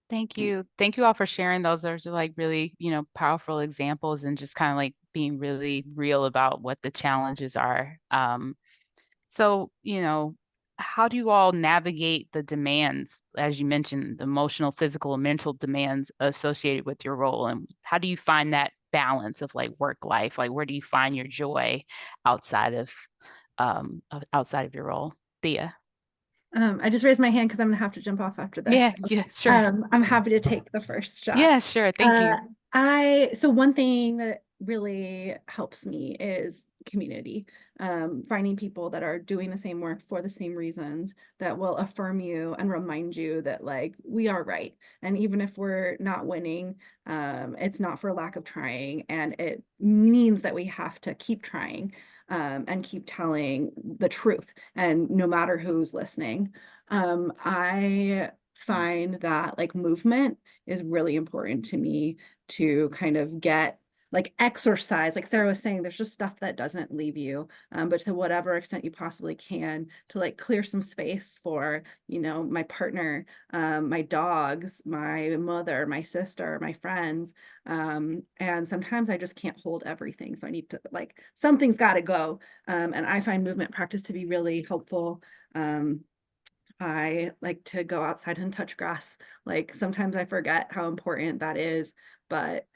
Thank you. Thank you all for sharing those. Those are like really, powerful examples and just kind of like being really real about what the challenges are. So, how do you all navigate the demands, as you mentioned, the emotional, physical, and mental demands associated with your role? And how do you find that balance of like work life? Like, where do you find your joy outside of outside of your role? Thea.
I just raised my hand because I'm gonna have to jump off after this.
Yeah, yeah, sure.
I'm happy to take the first shot.
Yeah, sure. Thank you.
So one thing that really helps me is community. Finding people that are doing the same work for the same reasons, that will affirm you and remind you that like we are right. And even if we're not winning, it's not for lack of trying, and it means that we have to keep trying, and keep telling the truth, and no matter who's listening. I find that like movement is really important to me, to kind of get like exercise. Like Sarah was saying, there's just stuff that doesn't leave you, but to whatever extent you possibly can, to like clear some space for, my partner, my dogs, my mother, my sister, my friends. And sometimes I just can't hold everything. So I need to like, something's got to go. And I find movement practice to be really helpful. I like to go outside and touch grass. Like sometimes I forget how important that is, but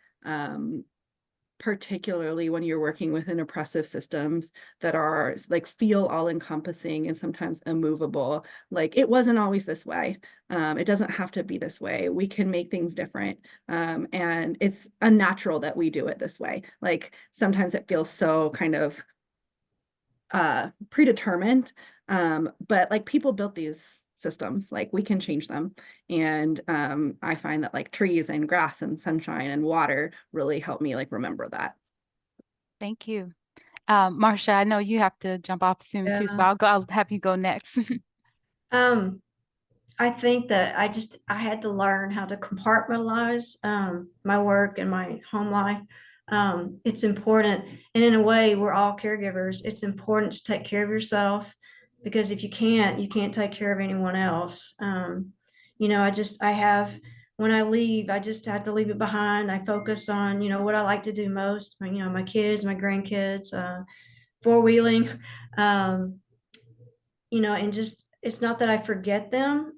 particularly when you're working within oppressive systems that are like feel all encompassing and sometimes immovable. Like it wasn't always this way. It doesn't have to be this way. We can make things different. And it's unnatural that we do it this way. Like sometimes it feels so kind of predetermined, but like people built these systems, like we can change them. And I find that like trees and grass and sunshine and water really help me like remember that.
Thank you. Marcia, I know you have to jump off soon too, so
Yeah.
I'll have you go next.
I think that I had to learn how to compartmentalize my work and my home life. It's important, and in a way, we're all caregivers. It's important to take care of yourself, because if you can't take care of anyone else. I have, when I leave, I just have to leave it behind. I focus on, what I like to do most, my kids, my grandkids, four-wheeling, and just, it's not that I forget them,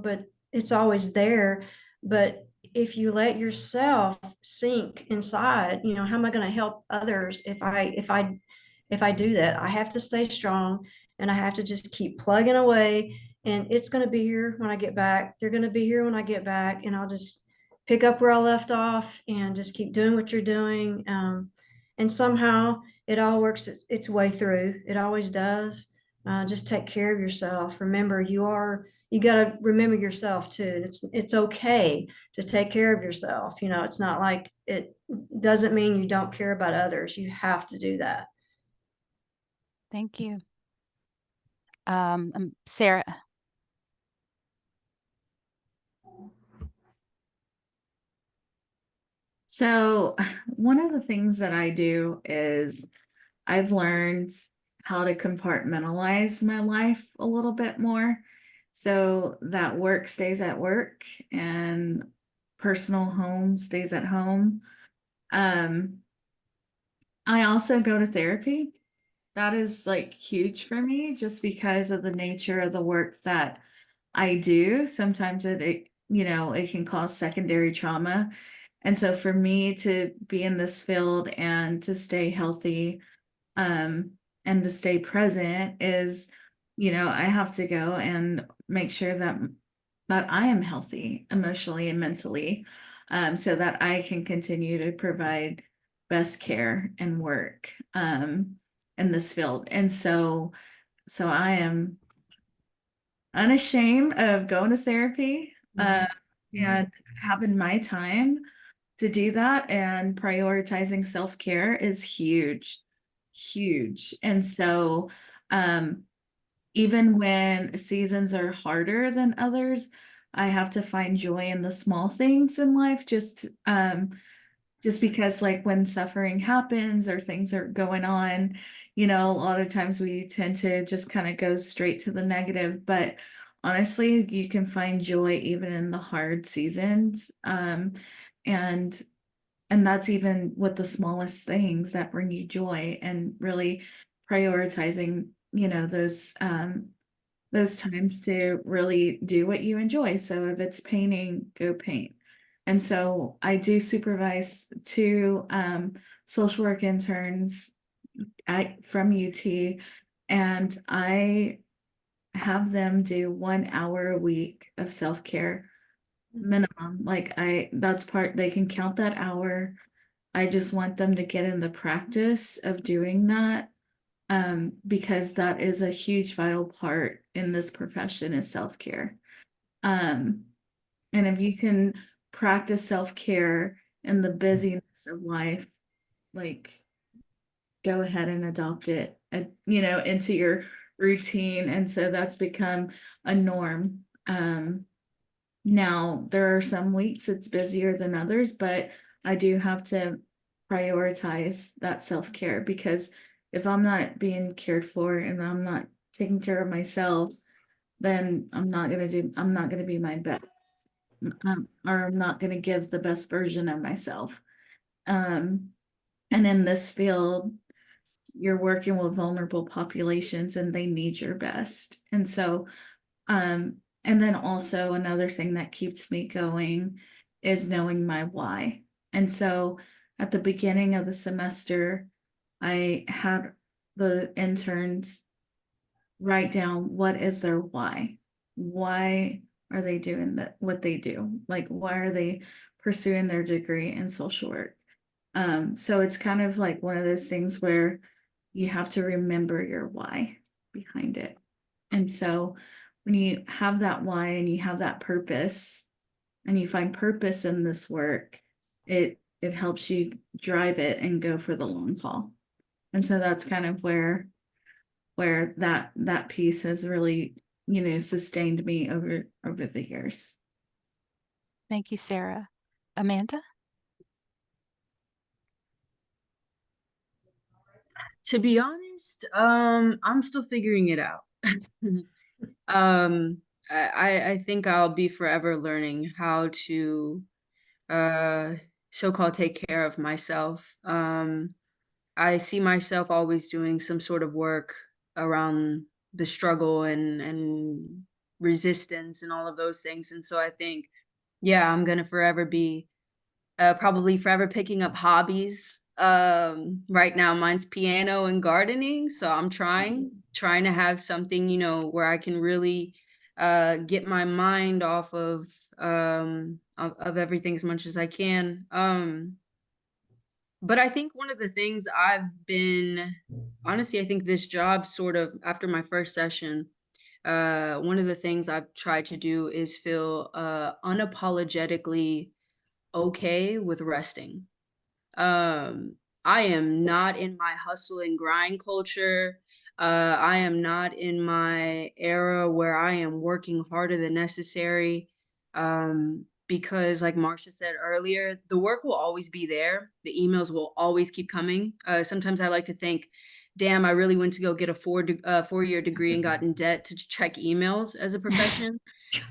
but it's always there. But if you let yourself sink inside, how am I going to help others if I do that? I have to stay strong, and I have to just keep plugging away, and it's going to be here when I get back. They're going to be here when I get back, and I'll just pick up where I left off and just keep doing what you're doing. And somehow it all works its way through. It always does. Just take care of yourself. Remember, you got to remember yourself too. It's okay to take care of yourself. It's not like it doesn't mean you don't care about others. You have to do that.
Thank you. Sarah.
So one of the things that I do is I've learned how to compartmentalize my life a little bit more, so that work stays at work and personal home stays at home. I also go to therapy. That is like huge for me, just because of the nature of the work that I do. Sometimes it can cause secondary trauma. And so for me to be in this field and to stay healthy, and to stay present is, I have to go and make sure that I am healthy emotionally and mentally, so that I can continue to provide best care and work in this field. And so I am unashamed of going to therapy and having my time to do that, and prioritizing self-care is huge, huge. And so even when seasons are harder than others, I have to find joy in the small things in life, just because like when suffering happens or things are going on, a lot of times we tend to just kind of go straight to the negative, but honestly, you can find joy even in the hard seasons. And that's even with the smallest things that bring you joy, and really prioritizing, those times to really do what you enjoy. So if it's painting, go paint. And so I do supervise two social work interns from UT, and I have them do 1 hour a week of self-care minimum. That's part, they can count that hour. I just want them to get in the practice of doing that, because that is a huge vital part in this profession, is self-care. And if you can practice self-care in the busyness of life, like go ahead and adopt it, into your routine. And so that's become a norm. Now there are some weeks it's busier than others, but I do have to prioritize that self-care, because if I'm not being cared for and I'm not taking care of myself, then I'm not going to be my best. Or I'm not going to give the best version of myself. And in this field, you're working with vulnerable populations and they need your best. And so, and then also another thing that keeps me going is knowing my why. And so at the beginning of the semester, I had the interns write down what is their why. Why are they doing what they do? Like, why are they pursuing their degree in social work? So it's kind of like one of those things where you have to remember your why behind it. And so when you have that why and you have that purpose and you find purpose in this work, it helps you drive it and go for the long haul. And so that's kind of where that piece has really, sustained me over the years.
Thank you, Sarah. Amanda?
To be honest, I'm still figuring it out. I think I'll be forever learning how to so-called take care of myself. I see myself always doing some sort of work around the struggle and resistance and all of those things. And so I think, yeah, I'm gonna forever be probably forever picking up hobbies. Right now mine's piano and gardening. So I'm trying to have something, where I can really get my mind off of everything as much as I can. But I think one of the things honestly, I think this job sort of, after my first session, one of the things I've tried to do is feel unapologetically okay with resting. I am not in my hustle and grind culture. I am not in my era where I am working harder than necessary. Because like Marcia said earlier, the work will always be there. The emails will always keep coming. Sometimes I like to think, damn, I really went to go get a 4-year degree and got in debt to check emails as a profession.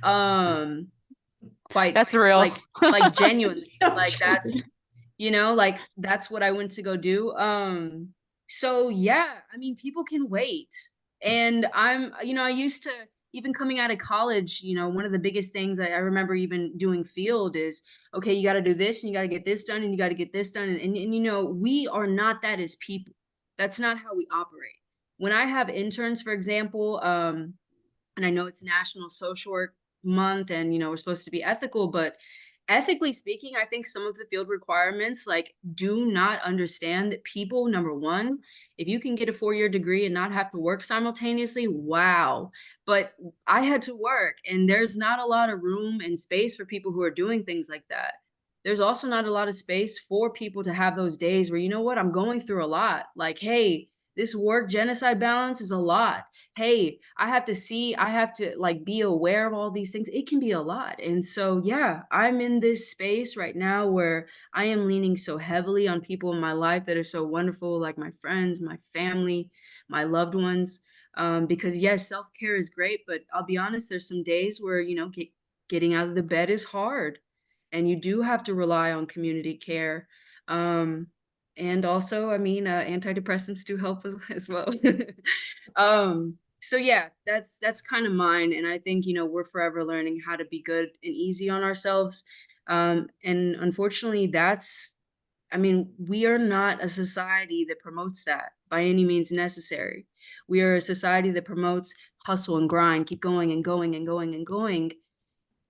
Quite
That's real.
like genuinely,
So
like
true.
that's, like that's what I went to go do. So yeah, I mean, people can wait. And I used to, even coming out of college, one of the biggest things I remember even doing field is, okay, you got to do this and you got to get this done and you got to get this done. And we are not that as people. That's not how we operate. When I have interns, for example, and I know it's National Social Work Month and, we're supposed to be ethical, but ethically speaking, I think some of the field requirements like do not understand that people, number one, if you can get a 4-year degree and not have to work simultaneously, wow. But I had to work, and there's not a lot of room and space for people who are doing things like that. There's also not a lot of space for people to have those days where, you know what, I'm going through a lot. Like, hey, this work genocide balance is a lot. Hey, I have to like be aware of all these things. It can be a lot. And so, yeah, I'm in this space right now where I am leaning so heavily on people in my life that are so wonderful, like my friends, my family, my loved ones. Because yes, self-care is great, but I'll be honest, there's some days where, getting out of the bed is hard, and you do have to rely on community care. And also, I mean, antidepressants do help as well. So yeah, that's kind of mine. And I think, we're forever learning how to be good and easy on ourselves. And unfortunately, I mean, we are not a society that promotes that by any means necessary. We are a society that promotes hustle and grind, keep going and going and going and going.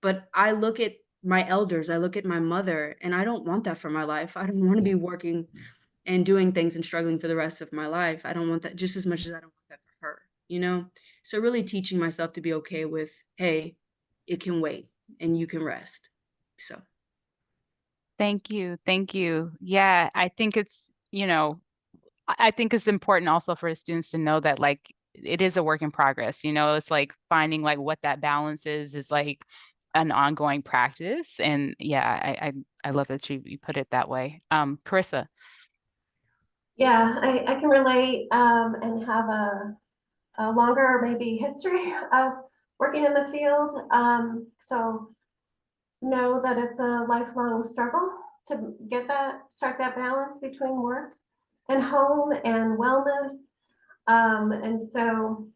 But I look at my elders, I look at my mother, and I don't want that for my life. I don't want to be working and doing things and struggling for the rest of my life. I don't want that just as much as I don't want that for her. So really teaching myself to be okay with, hey, it can wait and you can rest. So
Thank you. Thank you. Yeah, I think it's, I think it's important also for students to know that like it is a work in progress. It's like finding like what that balance is like an ongoing practice. And yeah, I love that you put it that way. Carissa.
Yeah, I can relate and have a longer maybe history of working in the field. So know that it's a lifelong struggle to strike that balance between work and home and wellness. And so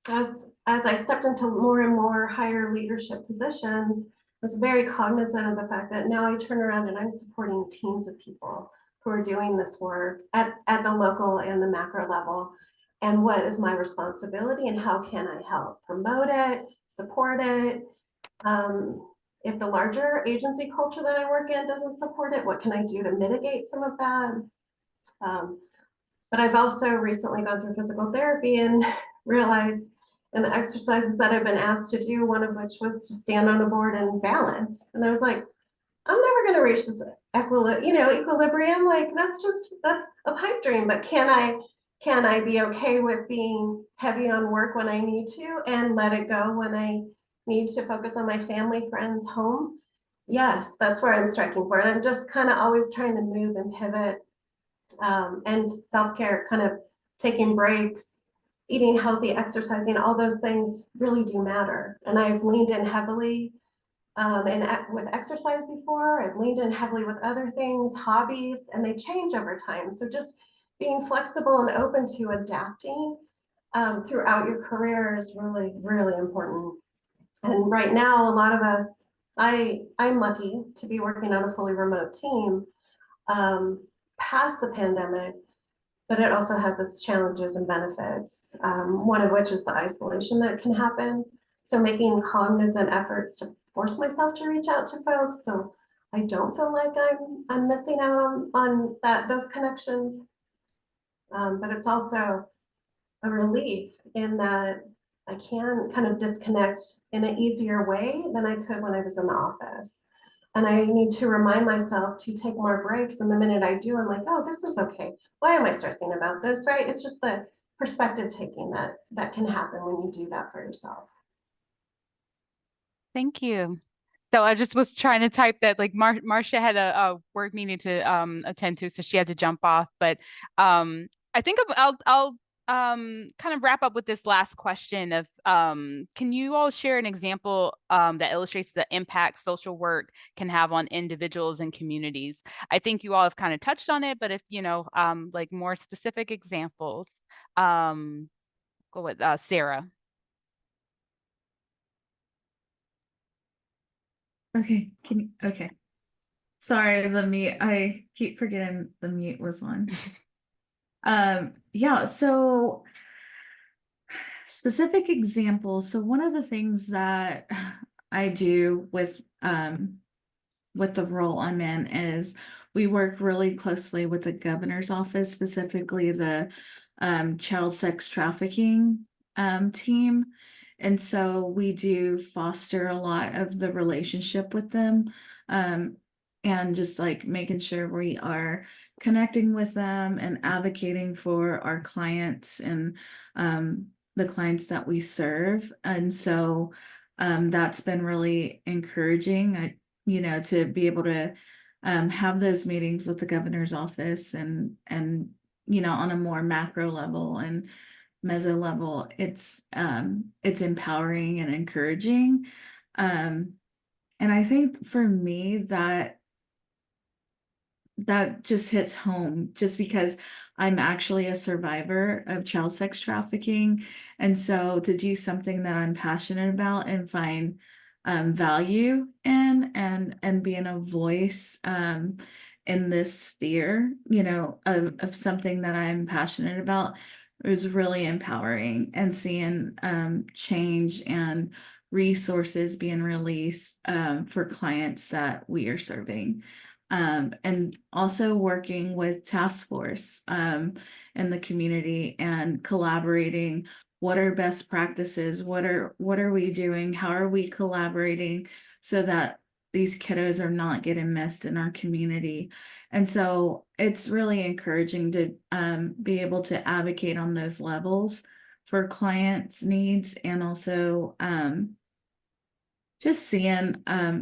as I stepped into more and more higher leadership positions, I was very cognizant of the fact that now I turn around and I'm supporting teams of people who are doing this work at the local and the macro level. And what is my responsibility and how can I help promote it, support it? If the larger agency culture that I work in doesn't support it, what can I do to mitigate some of that? But I've also recently gone through physical therapy and realized in the exercises that I've been asked to do, one of which was to stand on a board and balance. And I was like, I'm never going to reach this equilibrium. Like that's a pipe dream. But can I be okay with being heavy on work when I need to and let it go when I need to focus on my family, friends, home? Yes, that's where I'm striking for. And I'm just kind of always trying to move and pivot. And self-care, kind of taking breaks, eating healthy, exercising, all those things really do matter. And I've leaned in heavily with exercise before. I've leaned in heavily with other things, hobbies, and they change over time. So just being flexible and open to adapting throughout your career is really, really important. And right now, a lot of us, I'm lucky to be working on a fully remote team past the pandemic, but it also has its challenges and benefits, one of which is the isolation that can happen. So making cognizant efforts to force myself to reach out to folks so I don't feel like I'm missing out on those connections. But it's also a relief in that I can kind of disconnect in an easier way than I could when I was in the office. And I need to remind myself to take more breaks. And the minute I do, I'm like, oh, this is okay. Why am I stressing about this, right? It's just the perspective taking that can happen when you do that for yourself.
Thank you. So I just was trying to type that like Marcia had a work meeting to attend to, so she had to jump off. But I think I'll kind of wrap up with this last question of can you all share an example that illustrates the impact social work can have on individuals and communities? I think you all have kind of touched on it, but if like more specific examples, go with Sarah.
Okay, okay. Sorry, I keep forgetting the mute was on. Yeah, so specific examples. So one of the things that I do with with the role I'm in is we work really closely with the governor's office, specifically the child sex trafficking team. And so we do foster a lot of the relationship with them, and just like making sure we are connecting with them and advocating for our clients and the clients that we serve. And so that's been really encouraging. To be able to have those meetings with the governor's office and on a more macro level and meso level, it's empowering and encouraging. And I think for me that just hits home just because I'm actually a survivor of child sex trafficking. And so to do something that I'm passionate about and find value in and being a voice in this sphere, of something that I'm passionate about is really empowering, and seeing change and resources being released for clients that we are serving. And also working with task force in the community and collaborating. What are best practices? What are we doing? How are we collaborating so that these kiddos are not getting missed in our community? And so it's really encouraging to be able to advocate on those levels for clients' needs, and also just seeing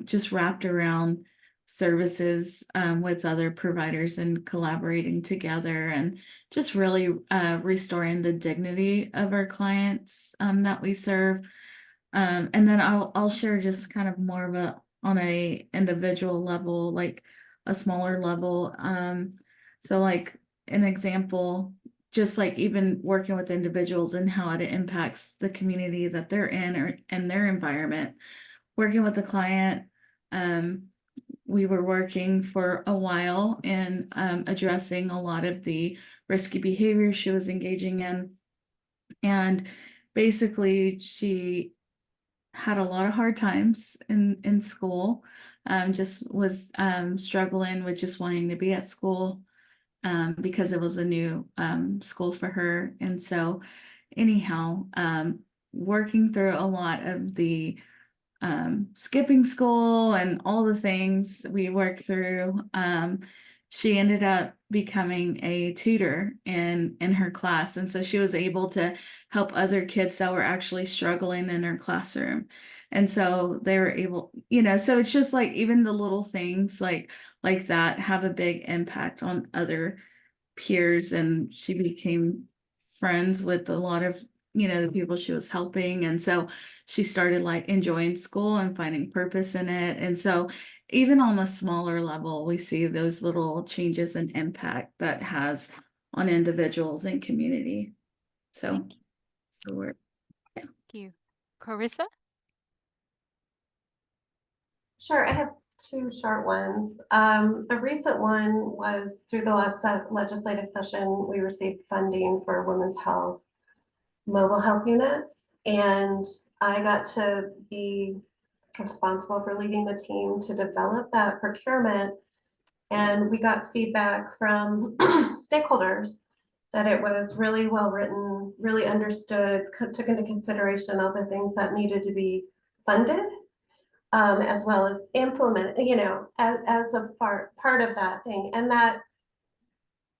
just wrapped around services with other providers and collaborating together, and just really restoring the dignity of our clients that we serve. And then I'll share just kind of more of on a individual level, like a smaller level. So like an example, just like even working with individuals and how it impacts the community that they're in or in their environment. Working with a client, we were working for a while and addressing a lot of the risky behavior she was engaging in. And basically, she had a lot of hard times in school, just was struggling with just wanting to be at school because it was a new school for her. And so anyhow, working through a lot of the skipping school and all the things we worked through. She ended up becoming a tutor in her class. And so she was able to help other kids that were actually struggling in her classroom. And so they were able, so it's just like even the little things like that have a big impact on other peers. And she became friends with a lot of the people she was helping. And so she started like enjoying school and finding purpose in it. And so even on a smaller level, we see those little changes and impact that has on individuals and community. So, we're
Thank you. Carissa?
Sure, I have two short ones. A recent one was through the last legislative session, we received funding for women's health mobile health units, and I got to be responsible for leading the team to develop that procurement. And we got feedback from stakeholders that it was really well written, really understood, took into consideration all the things that needed to be funded, as well as implemented, as a part of that thing. And that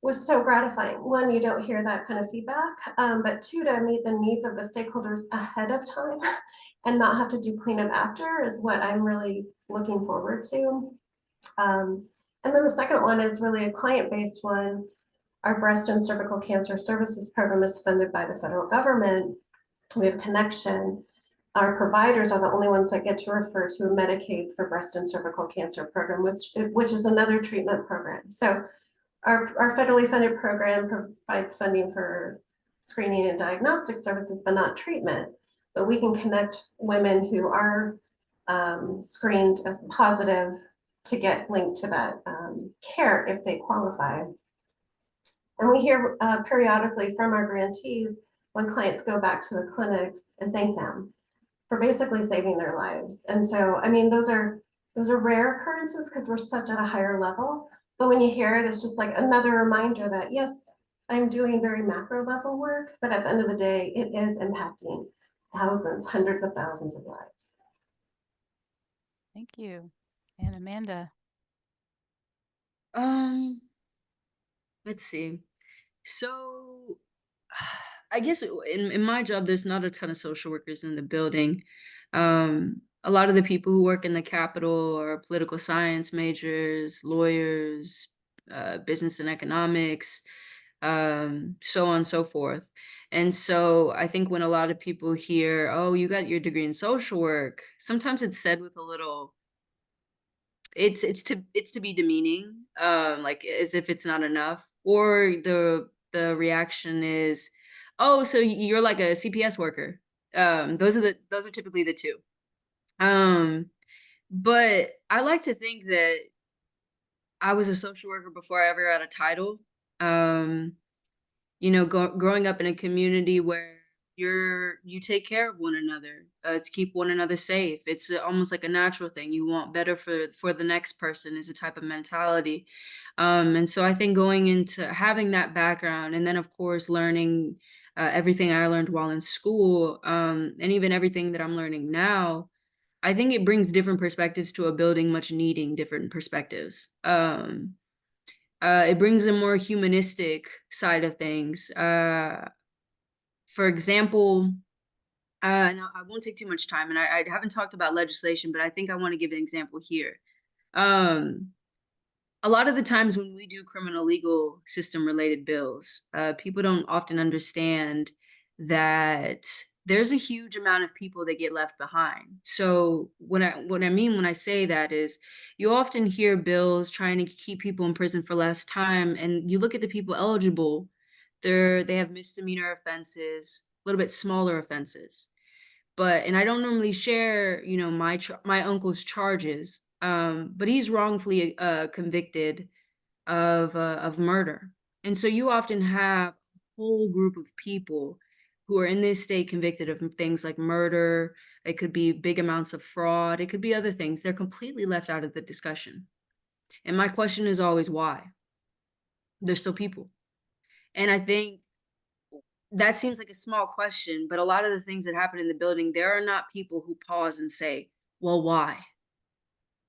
was so gratifying. One, you don't hear that kind of feedback, but two, to meet the needs of the stakeholders ahead of time and not have to do cleanup after is what I'm really looking forward to. And then the second one is really a client-based one. Our breast and cervical cancer services program is funded by the federal government. We have Connection. Our providers are the only ones that get to refer to a Medicaid for breast and cervical cancer program, which is another treatment program. So our federally funded program provides funding for screening and diagnostic services, but not treatment. But we can connect women who are screened as positive to get linked to that care if they qualify. And we hear periodically from our grantees when clients go back to the clinics and thank them for basically saving their lives. And so, I mean, those are those are rare occurrences because we're such at a higher level. But when you hear it, it's just like another reminder that yes, I'm doing very macro level work, but at the end of the day, it is impacting thousands, hundreds of thousands of lives.
Thank you. And Amanda.
Um, let's see. So I guess in my job, there's not a ton of social workers in the building. A lot of the people who work in the Capitol are political science majors, lawyers, business and economics, so on and so forth. And so I think when a lot of people hear, "Oh, you got your degree in social work," sometimes it's said with a little, it's to be demeaning, like as if it's not enough, or the reaction is, "Oh, so you're like a CPS worker." Those are typically the two. Um, but I like to think that I was a social worker before I ever got a title. Um, growing up in a community where you take care of one another, to keep one another safe. It's almost like a natural thing. You want better for the next person is a type of mentality. And so I think going into having that background, and then of course learning everything I learned while in school, and even everything that I'm learning now, I think it brings different perspectives to a building, much needing different perspectives. It brings a more humanistic side of things. For example, no, I won't take too much time, and I haven't talked about legislation, but I think I want to give an example here. Um, a lot of the times when we do criminal legal system related bills, people don't often understand that there's a huge amount of people that get left behind. So what I mean when I say that is you often hear bills trying to keep people in prison for less time, and you look at the people eligible, they have misdemeanor offenses, a little bit smaller offenses. And I don't normally share, my uncle's charges, but he's wrongfully convicted of murder. And so you often have a whole group of people who are in this state convicted of things like murder. It could be big amounts of fraud. It could be other things. They're completely left out of the discussion. And my question is always why? They're still people. And I think that seems like a small question, but a lot of the things that happen in the building, there are not people who pause and say, well, why?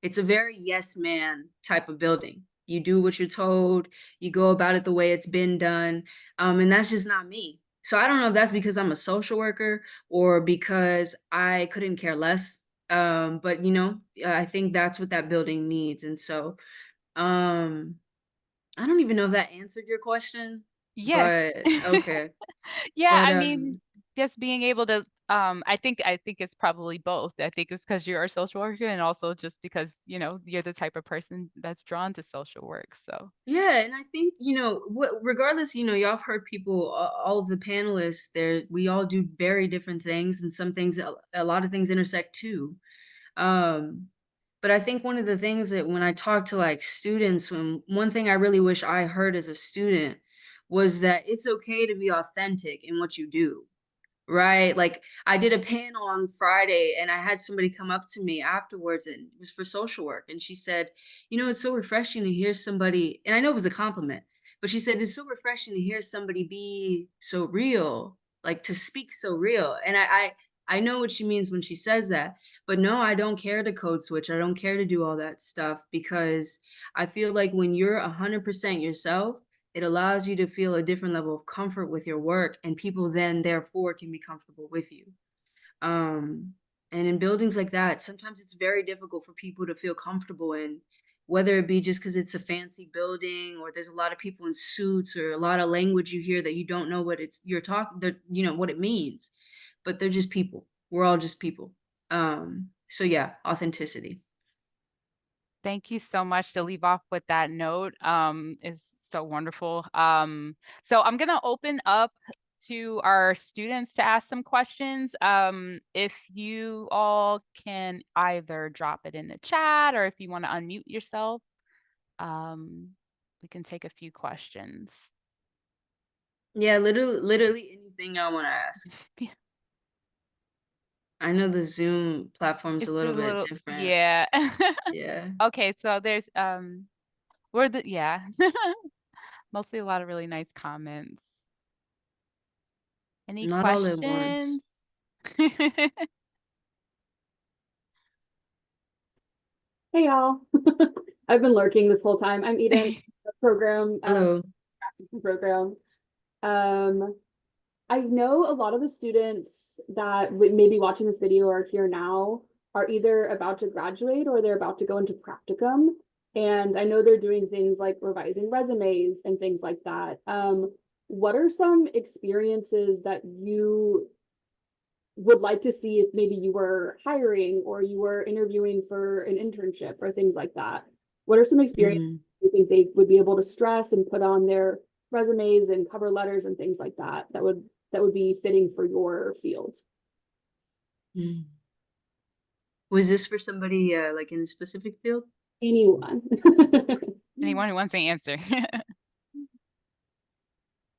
It's a very yes man type of building. You do what you're told, you go about it the way it's been done. And that's just not me. So I don't know if that's because I'm a social worker or because I couldn't care less. But I think that's what that building needs. And so um, I don't even know if that answered your question,
Yes.
but okay.
Yeah,
But
I mean, just being able to, I think it's probably both. I think it's because you're a social worker and also just because, you're the type of person that's drawn to social work. So
Yeah, and I think, regardless, y'all have heard people, all of the panelists there, we all do very different things, and some things, a lot of things intersect too. Um, but I think one of the things that when I talk to like students, one thing I really wish I heard as a student was that it's okay to be authentic in what you do. Right. Like I did a panel on Friday and I had somebody come up to me afterwards, and it was for social work. And she said, it's so refreshing to hear somebody, and I know it was a compliment, but she said, it's so refreshing to hear somebody be so real, like to speak so real. And I know what she means when she says that, but no, I don't care to code switch. I don't care to do all that stuff because I feel like when you're 100% yourself, it allows you to feel a different level of comfort with your work, and people then therefore can be comfortable with you. um and in buildings like that, sometimes it's very difficult for people to feel comfortable in, whether it be just because it's a fancy building or there's a lot of people in suits or a lot of language you hear that you don't know what it's you're talking what it means, but they're just people. We're all just people. So yeah, authenticity.
thank you so much to leave off with that note. Is so wonderful. So I'm gonna open up to our students to ask some questions. If you all can either drop it in the chat or if you want to unmute yourself, we can take a few questions.
Yeah, literally anything I want to ask. I know the Zoom platform's
It's
a
a
little bit
little,
different.
yeah.
Yeah.
Okay, so there's yeah. Mostly a lot of really nice comments. Any
Not all at once.
questions?
Hey y'all. I've been lurking this whole time. I'm Eden, the program,
Hello.
program. I know a lot of the students that may be watching this video or here now are either about to graduate or they're about to go into practicum. And I know they're doing things like revising resumes and things like that. What are some experiences that you would like to see if maybe you were hiring or you were interviewing for an internship or things like that? What are some experiences you think they would be able to stress and put on their resumes and cover letters and things like that that would be fitting for your field?
Mm. Was this for somebody like in a specific field?
Anyone.
Anyone who wants to answer.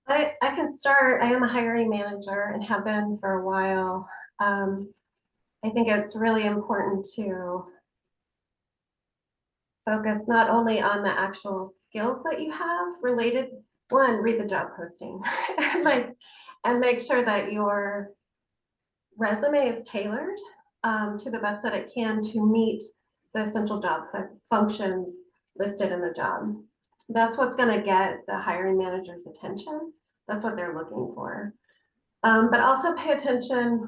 I can start. I am a hiring manager and have been for a while. I think it's really important to focus not only on the actual skills that you have related, one, read the job posting, and make sure that your resume is tailored to the best that it can to meet the essential job functions listed in the job. That's what's going to get the hiring manager's attention. That's what they're looking for. But also pay attention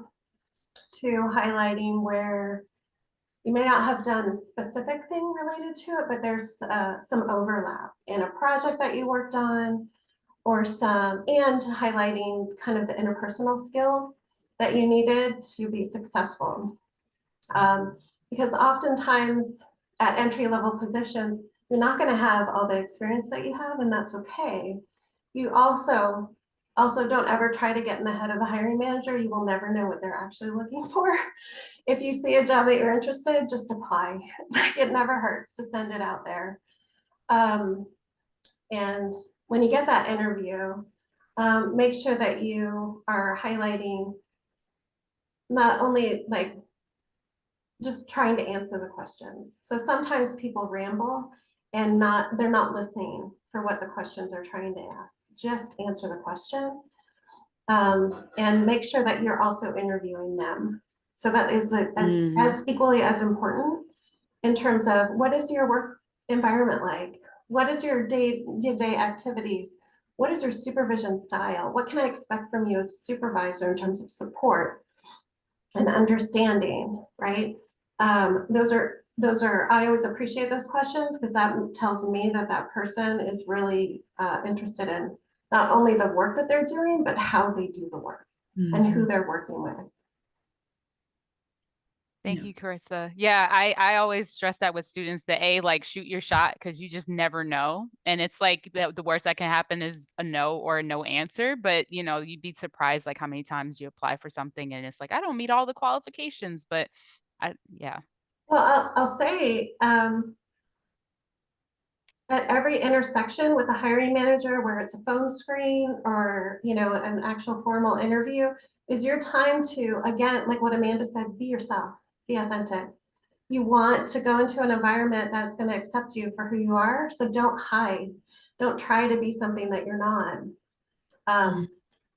to highlighting where you may not have done a specific thing related to it, but there's some overlap in a project that you worked on, or and highlighting kind of the interpersonal skills that you needed to be successful. Because oftentimes at entry-level positions, you're not going to have all the experience that you have, and that's okay. You also don't ever try to get in the head of the hiring manager. You will never know what they're actually looking for. If you see a job that you're interested, just apply. It never hurts to send it out there. And when you get that interview, make sure that you are highlighting not only like just trying to answer the questions. So sometimes people ramble and they're not listening for what the questions are trying to ask. Just answer the question, and make sure that you're also interviewing them. So that is as equally as important in terms of what is your work environment like? What is your day-to-day activities? What is your supervision style? What can I expect from you as a supervisor in terms of support and understanding, right? Those are, I always appreciate those questions because that tells me that that person is really interested in not only the work that they're doing, but how they do the work and who they're working with.
Thank you, Carissa. Yeah, I always stress that with students that like shoot your shot because you just never know. And it's like the worst that can happen is a no or a no answer. But you'd be surprised like how many times you apply for something and it's like, I don't meet all the qualifications, but yeah.
Well, I'll say at every intersection with a hiring manager, where it's a phone screen or an actual formal interview, is your time to, again, like what Amanda said, be yourself, be authentic. You want to go into an environment that's going to accept you for who you are. So don't hide. Don't try to be something that you're not.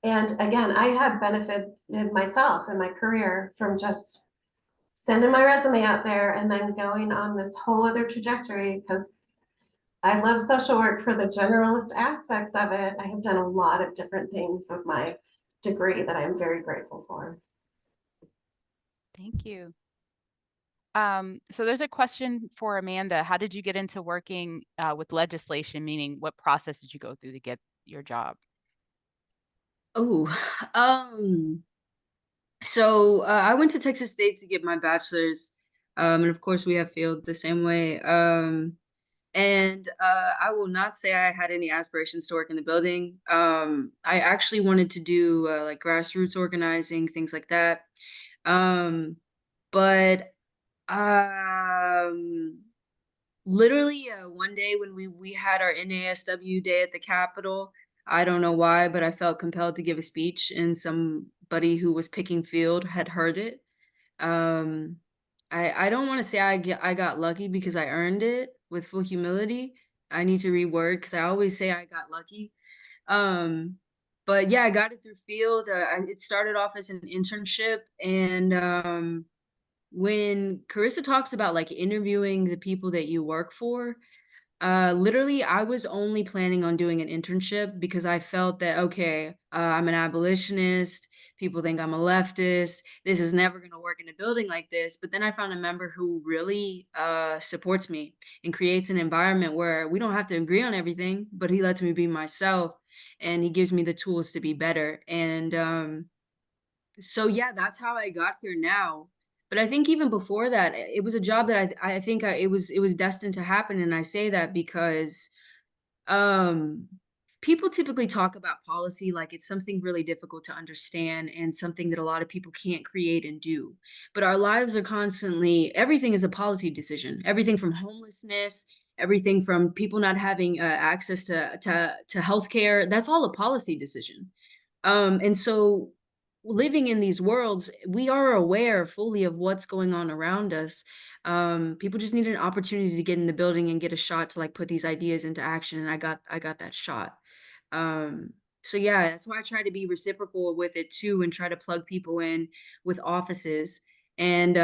And again, I have benefited myself in my career from just sending my resume out there and then going on this whole other trajectory, because I love social work for the generalist aspects of it. I have done a lot of different things with my degree that I'm very grateful for.
Thank you. So there's a question for Amanda. How did you get into working with legislation? Meaning, what process did you go through to get your job?
So I went to Texas State to get my bachelor's, and of course we have field the same way. And I will not say I had any aspirations to work in the building. I actually wanted to do like grassroots organizing, things like that. But literally one day when we had our NASW day at the Capitol, I don't know why, but I felt compelled to give a speech, and somebody who was picking field had heard it. I don't want to say I got lucky because I earned it with full humility. I need to reword because I always say I got lucky. Um, but yeah, I got it through field. It started off as an internship, and when Carissa talks about like interviewing the people that you work for, literally, I was only planning on doing an internship because I felt that, okay, I'm an abolitionist. People think I'm a leftist. This is never going to work in a building like this. But then I found a member who really supports me and creates an environment where we don't have to agree on everything, but he lets me be myself and he gives me the tools to be better. And so yeah, that's how I got here now. But I think even before that, it was a job that I think it was destined to happen, and I say that because um people typically talk about policy like it's something really difficult to understand and something that a lot of people can't create and do. But our lives are constantly, everything is a policy decision. Everything from homelessness, everything from people not having access to healthcare, that's all a policy decision. And so living in these worlds, we are aware fully of what's going on around us. People just need an opportunity to get in the building and get a shot to like put these ideas into action. And I got that shot. So yeah, that's why I try to be reciprocal with it too and try to plug people in with offices. And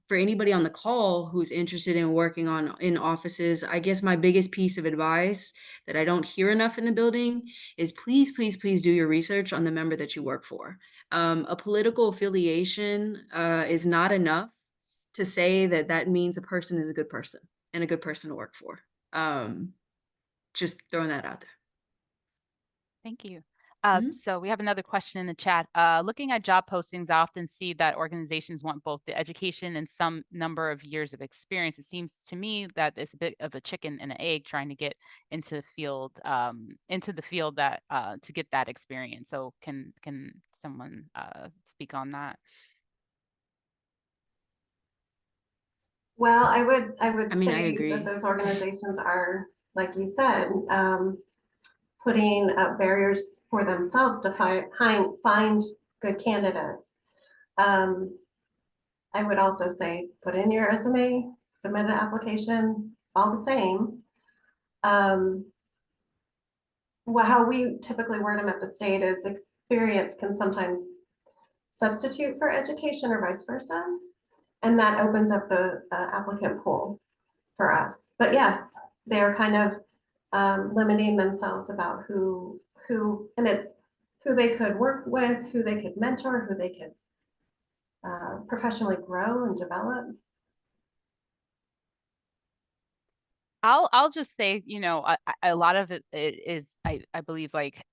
for anybody on the call who's interested in working on in offices, I guess my biggest piece of advice that I don't hear enough in the building is please, please, please do your research on the member that you work for. A political affiliation is not enough to say that that means a person is a good person and a good person to work for. Just throwing that out there.
Thank you.
Mhm.
So we have another question in the chat. Looking at job postings, I often see that organizations want both the education and some number of years of experience. It seems to me that it's a bit of a chicken and an egg trying to get into the field that to get that experience. So can someone speak on that?
Well, I would
I mean, I
say
agree.
that those organizations are, like you said, putting up barriers for themselves to find good candidates. I would also say, put in your resume, submit an application, all the same. Well, how we typically word them at the state is experience can sometimes substitute for education or vice versa. And that opens up the applicant pool for us. But yes, they're kind of limiting themselves about who, and it's who they could work with, who they could mentor, who they could professionally grow and develop.
I'll just say, a lot of it is, I believe, like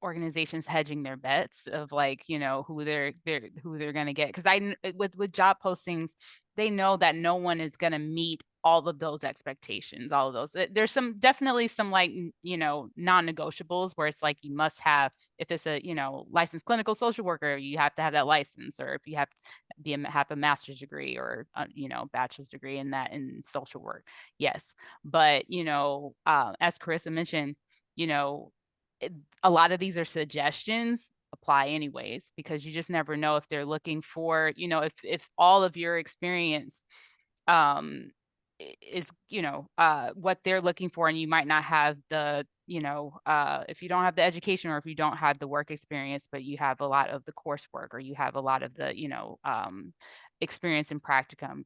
organizations hedging their bets of like, who they're going to get. Because with job postings, they know that no one is going to meet all of those expectations, all of those. There's definitely some like, non-negotiables where it's like you must have, if it's a, licensed clinical social worker, you have to have that license, or if you have to have a master's degree or, bachelor's degree in social work. Yes. But, as Carissa mentioned, a lot of these are suggestions, apply anyways, because you just never know if they're looking for, if all of your experience is, what they're looking for, and you might not have the, if you don't have the education or if you don't have the work experience, but you have a lot of the coursework or you have a lot of the, experience in practicum,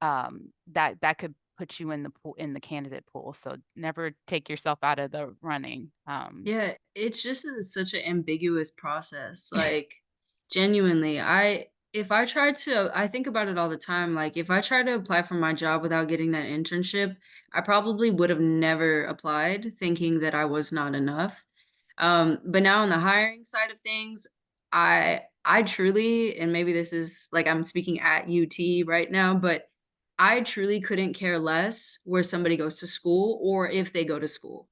that could put you in the pool, in the candidate pool. So never take yourself out of the running.
Yeah, it's just such an ambiguous process. Like, genuinely, if I tried to, I think about it all the time. Like, if I tried to apply for my job without getting that internship, I probably would have never applied, thinking that I was not enough. But now on the hiring side of things, I truly, and maybe this is like I'm speaking at UT right now, but I truly couldn't care less where somebody goes to school or if they go to school.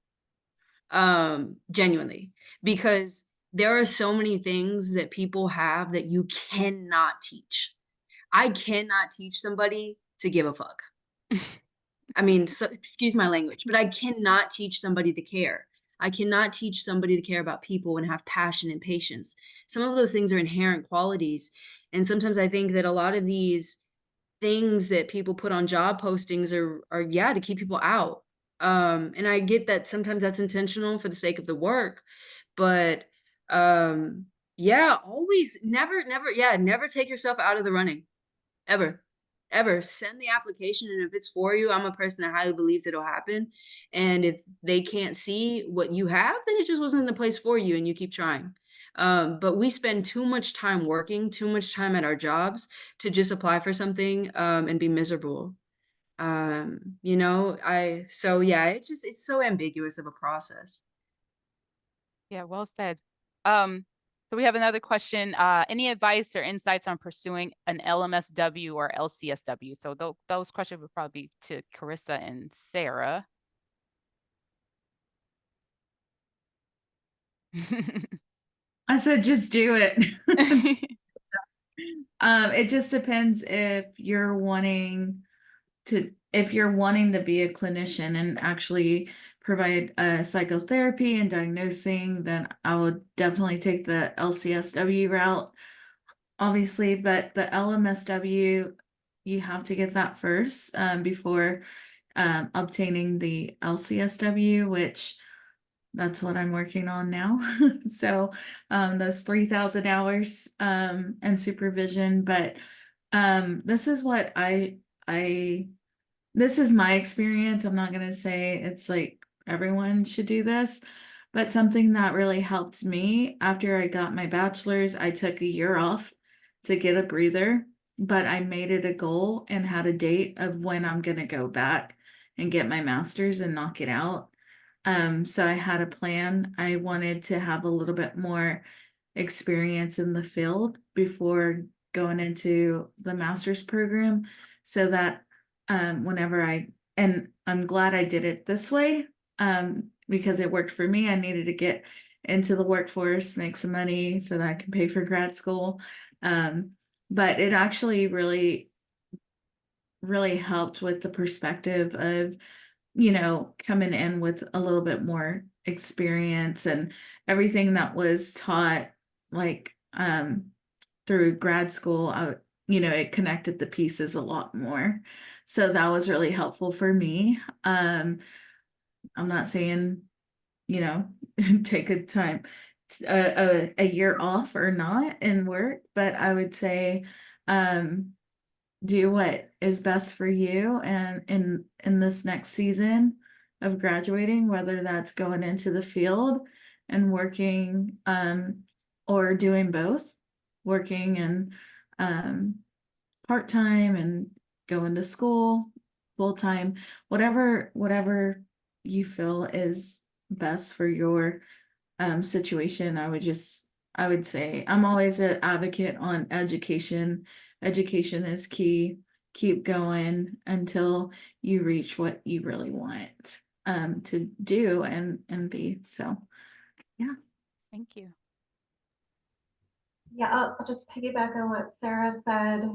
Genuinely, because there are so many things that people have that you cannot teach. I cannot teach somebody to give a fuck. I mean, so excuse my language, but I cannot teach somebody to care. I cannot teach somebody to care about people and have passion and patience. Some of those things are inherent qualities. And sometimes I think that a lot of these things that people put on job postings are yeah, to keep people out. And I get that sometimes that's intentional for the sake of the work, but yeah, always never take yourself out of the running. Ever. Ever. Send the application, and if it's for you, I'm a person that highly believes it'll happen. And if they can't see what you have, then it just wasn't the place for you and you keep trying. But we spend too much time working, too much time at our jobs to just apply for something and be miserable. You know, so yeah, it's so ambiguous of a process.
Yeah, well said. So we have another question. Any advice or insights on pursuing an LMSW or LCSW? So those questions would probably be to Carissa and Sarah.
I said, just do it. It just depends if you're wanting to be a clinician and actually provide psychotherapy and diagnosing, then I would definitely take the LCSW route, obviously, but the LMSW, you have to get that first before obtaining the LCSW, which that's what I'm working on now. So those 3,000 hours and supervision, but this is what this is my experience. I'm not going to say it's like everyone should do this, but something that really helped me after I got my bachelor's, I took a year off to get a breather, but I made it a goal and had a date of when I'm going to go back and get my master's and knock it out. So I had a plan. I wanted to have a little bit more experience in the field before going into the master's program so that and I'm glad I did it this way because it worked for me. I needed to get into the workforce, make some money so that I can pay for grad school. But it actually really helped with the perspective of, coming in with a little bit more experience and everything that was taught, like, through grad school, it connected the pieces a lot more. So that was really helpful for me. I'm not saying, take a time, a year off or not and work, but I would say, do what is best for you and in this next season of graduating, whether that's going into the field and working or doing both, working and part-time and going to school full-time, whatever you feel is best for your situation. I would say I'm always an advocate on education. Education is key. Keep going until you reach what you really want to do and be. So yeah.
Thank you.
Yeah, I'll just piggyback on what Sarah said.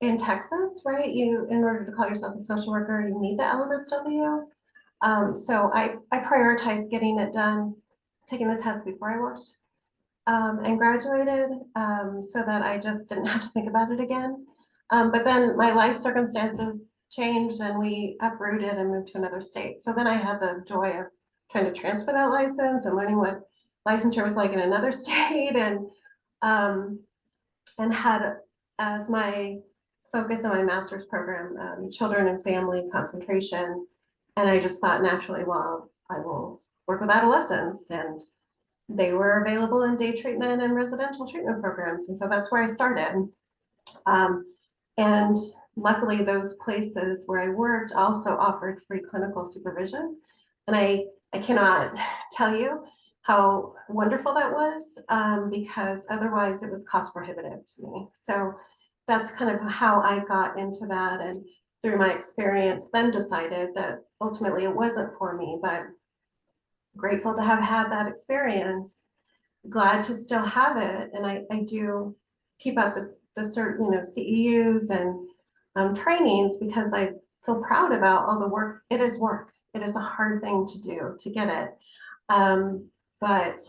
In Texas, right? In order to call yourself a social worker, you need the LMSW. So I prioritized getting it done, taking the test before I worked and graduated, so that I just didn't have to think about it again. But then my life circumstances changed and we uprooted and moved to another state. So then I had the joy of trying to transfer that license and learning what licensure was like in another state, and had as my focus in my master's program, children and family concentration. And I just thought naturally, well, I will work with adolescents, and they were available in day treatment and residential treatment programs. And so that's where I started. And luckily those places where I worked also offered free clinical supervision. And I cannot tell you how wonderful that was, because otherwise it was cost prohibitive to me. So that's kind of how I got into that, and through my experience then decided that ultimately it wasn't for me, but grateful to have had that experience, glad to still have it. And I do keep up the certain, CEUs and trainings, because I feel proud about all the work. It is work. It is a hard thing to do to get it. But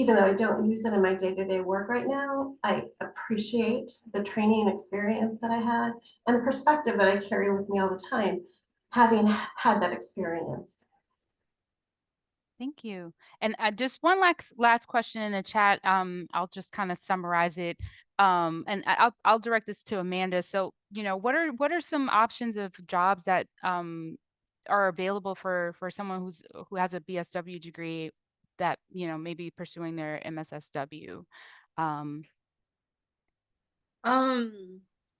even though I don't use it in my day-to-day work right now, I appreciate the training and experience that I had and the perspective that I carry with me all the time, having had that experience.
Thank you. And just one last question in the chat. I'll just kind of summarize it. And I'll direct this to Amanda. So, you know, what are some options of jobs that are available for someone who has a BSW degree that, you know, maybe pursuing their MSSW?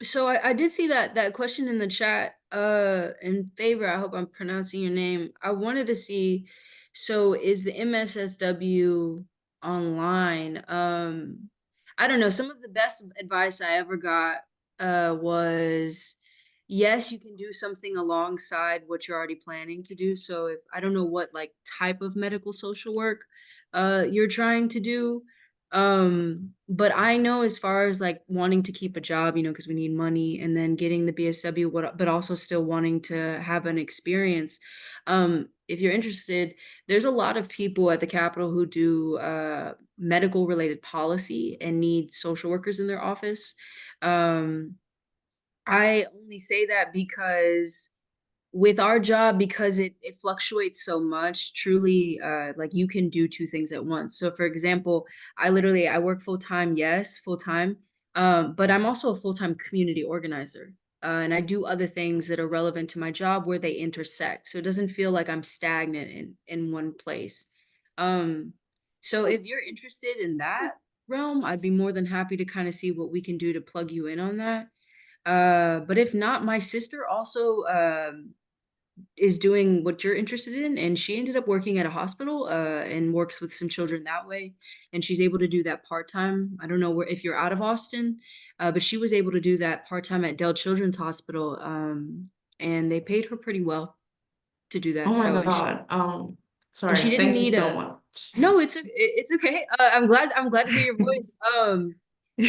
So I did see that question in the chat. In favor, I hope I'm pronouncing your name. I wanted to see, so is the MSSW online? I don't know. Some of the best advice I ever got was yes, you can do something alongside what you're already planning to do. So if I don't know what like type of medical social work you're trying to do, but I know as far as like wanting to keep a job, you know, because we need money, and then getting the BSW, but also still wanting to have an experience. If you're interested, there's a lot of people at the Capitol who do medical related policy and need social workers in their office. I only say that because with our job, because it fluctuates so much, truly, like you can do two things at once. So for example, I work full-time, yes, full-time, but I'm also a full-time community organizer. And I do other things that are relevant to my job where they intersect. So it doesn't feel like I'm stagnant in one place. Um, so if you're interested in that realm, I'd be more than happy to kind of see what we can do to plug you in on that. But if not, my sister also is doing what you're interested in, and she ended up working at a hospital and works with some children that way, and she's able to do that part-time. I don't know where if you're out of Austin, but she was able to do that part-time at Dell Children's Hospital, and they paid her pretty well to do that.
Oh my
So and
God.
she
Sorry.
didn't
Thank you
need
so
a
much.
no, it's okay. I'm glad to hear your voice.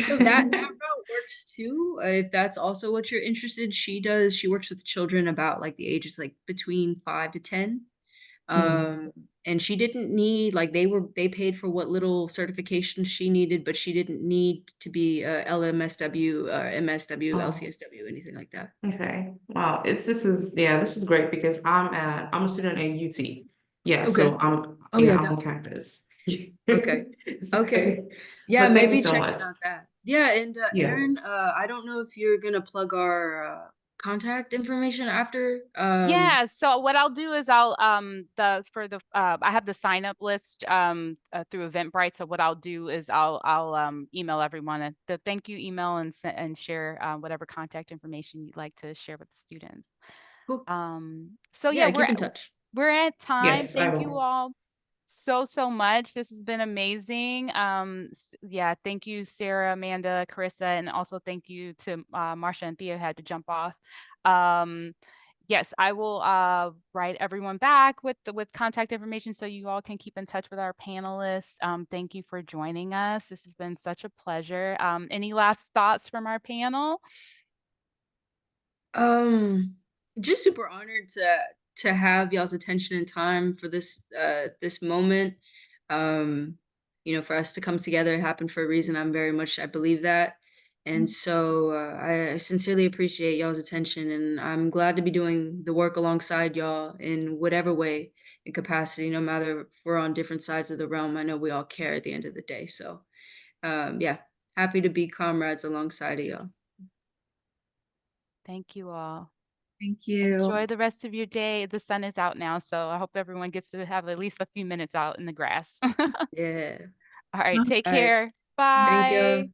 So that route works too. If that's also what you're interested, she works with children about like the ages like between 5 to 10.
Mhm.
And she didn't need like they paid for what little certifications she needed, but she didn't need to be LMSW, MSW,
Oh,
LCSW, anything like that.
okay. Wow. This is great because I'm a student at UT. Yeah,
Okay.
so I'm
Oh
yeah,
yeah,
I'm on
definitely.
campus.
Okay.
It's
Okay.
okay.
Yeah,
But thank you
maybe
so
checking
much.
out that. Yeah, and
Yeah.
Aaron, I don't know if you're gonna plug our contact information after.
Yeah, so what I'll do is I'll I have the sign up list through Eventbrite. So what I'll do is I'll email everyone the thank you email and share whatever contact information you'd like to share with the students.
Cool.
So yeah,
Yeah, keep in touch.
we're at time.
Yes, I
Thank you
will.
all so much. This has been amazing. Yeah, thank you, Sarah, Amanda, Carissa, and also thank you to Marsha and Theo who had to jump off. Yes, I will write everyone back with contact information so you all can keep in touch with our panelists. Thank you for joining us. This has been such a pleasure. Any last thoughts from our panel?
Just super honored to have y'all's attention and time for this moment. You know, for us to come together, it happened for a reason. I believe that. And so I sincerely appreciate y'all's attention, and I'm glad to be doing the work alongside y'all in whatever way and capacity, no matter if we're on different sides of the realm. I know we all care at the end of the day. So yeah, happy to be comrades alongside of y'all.
Thank you all.
Thank you.
Enjoy the rest of your day. The sun is out now, so I hope everyone gets to have at least a few minutes out in the grass.
Yeah.
All right, take
All right.
care.
Thank
Bye.
you.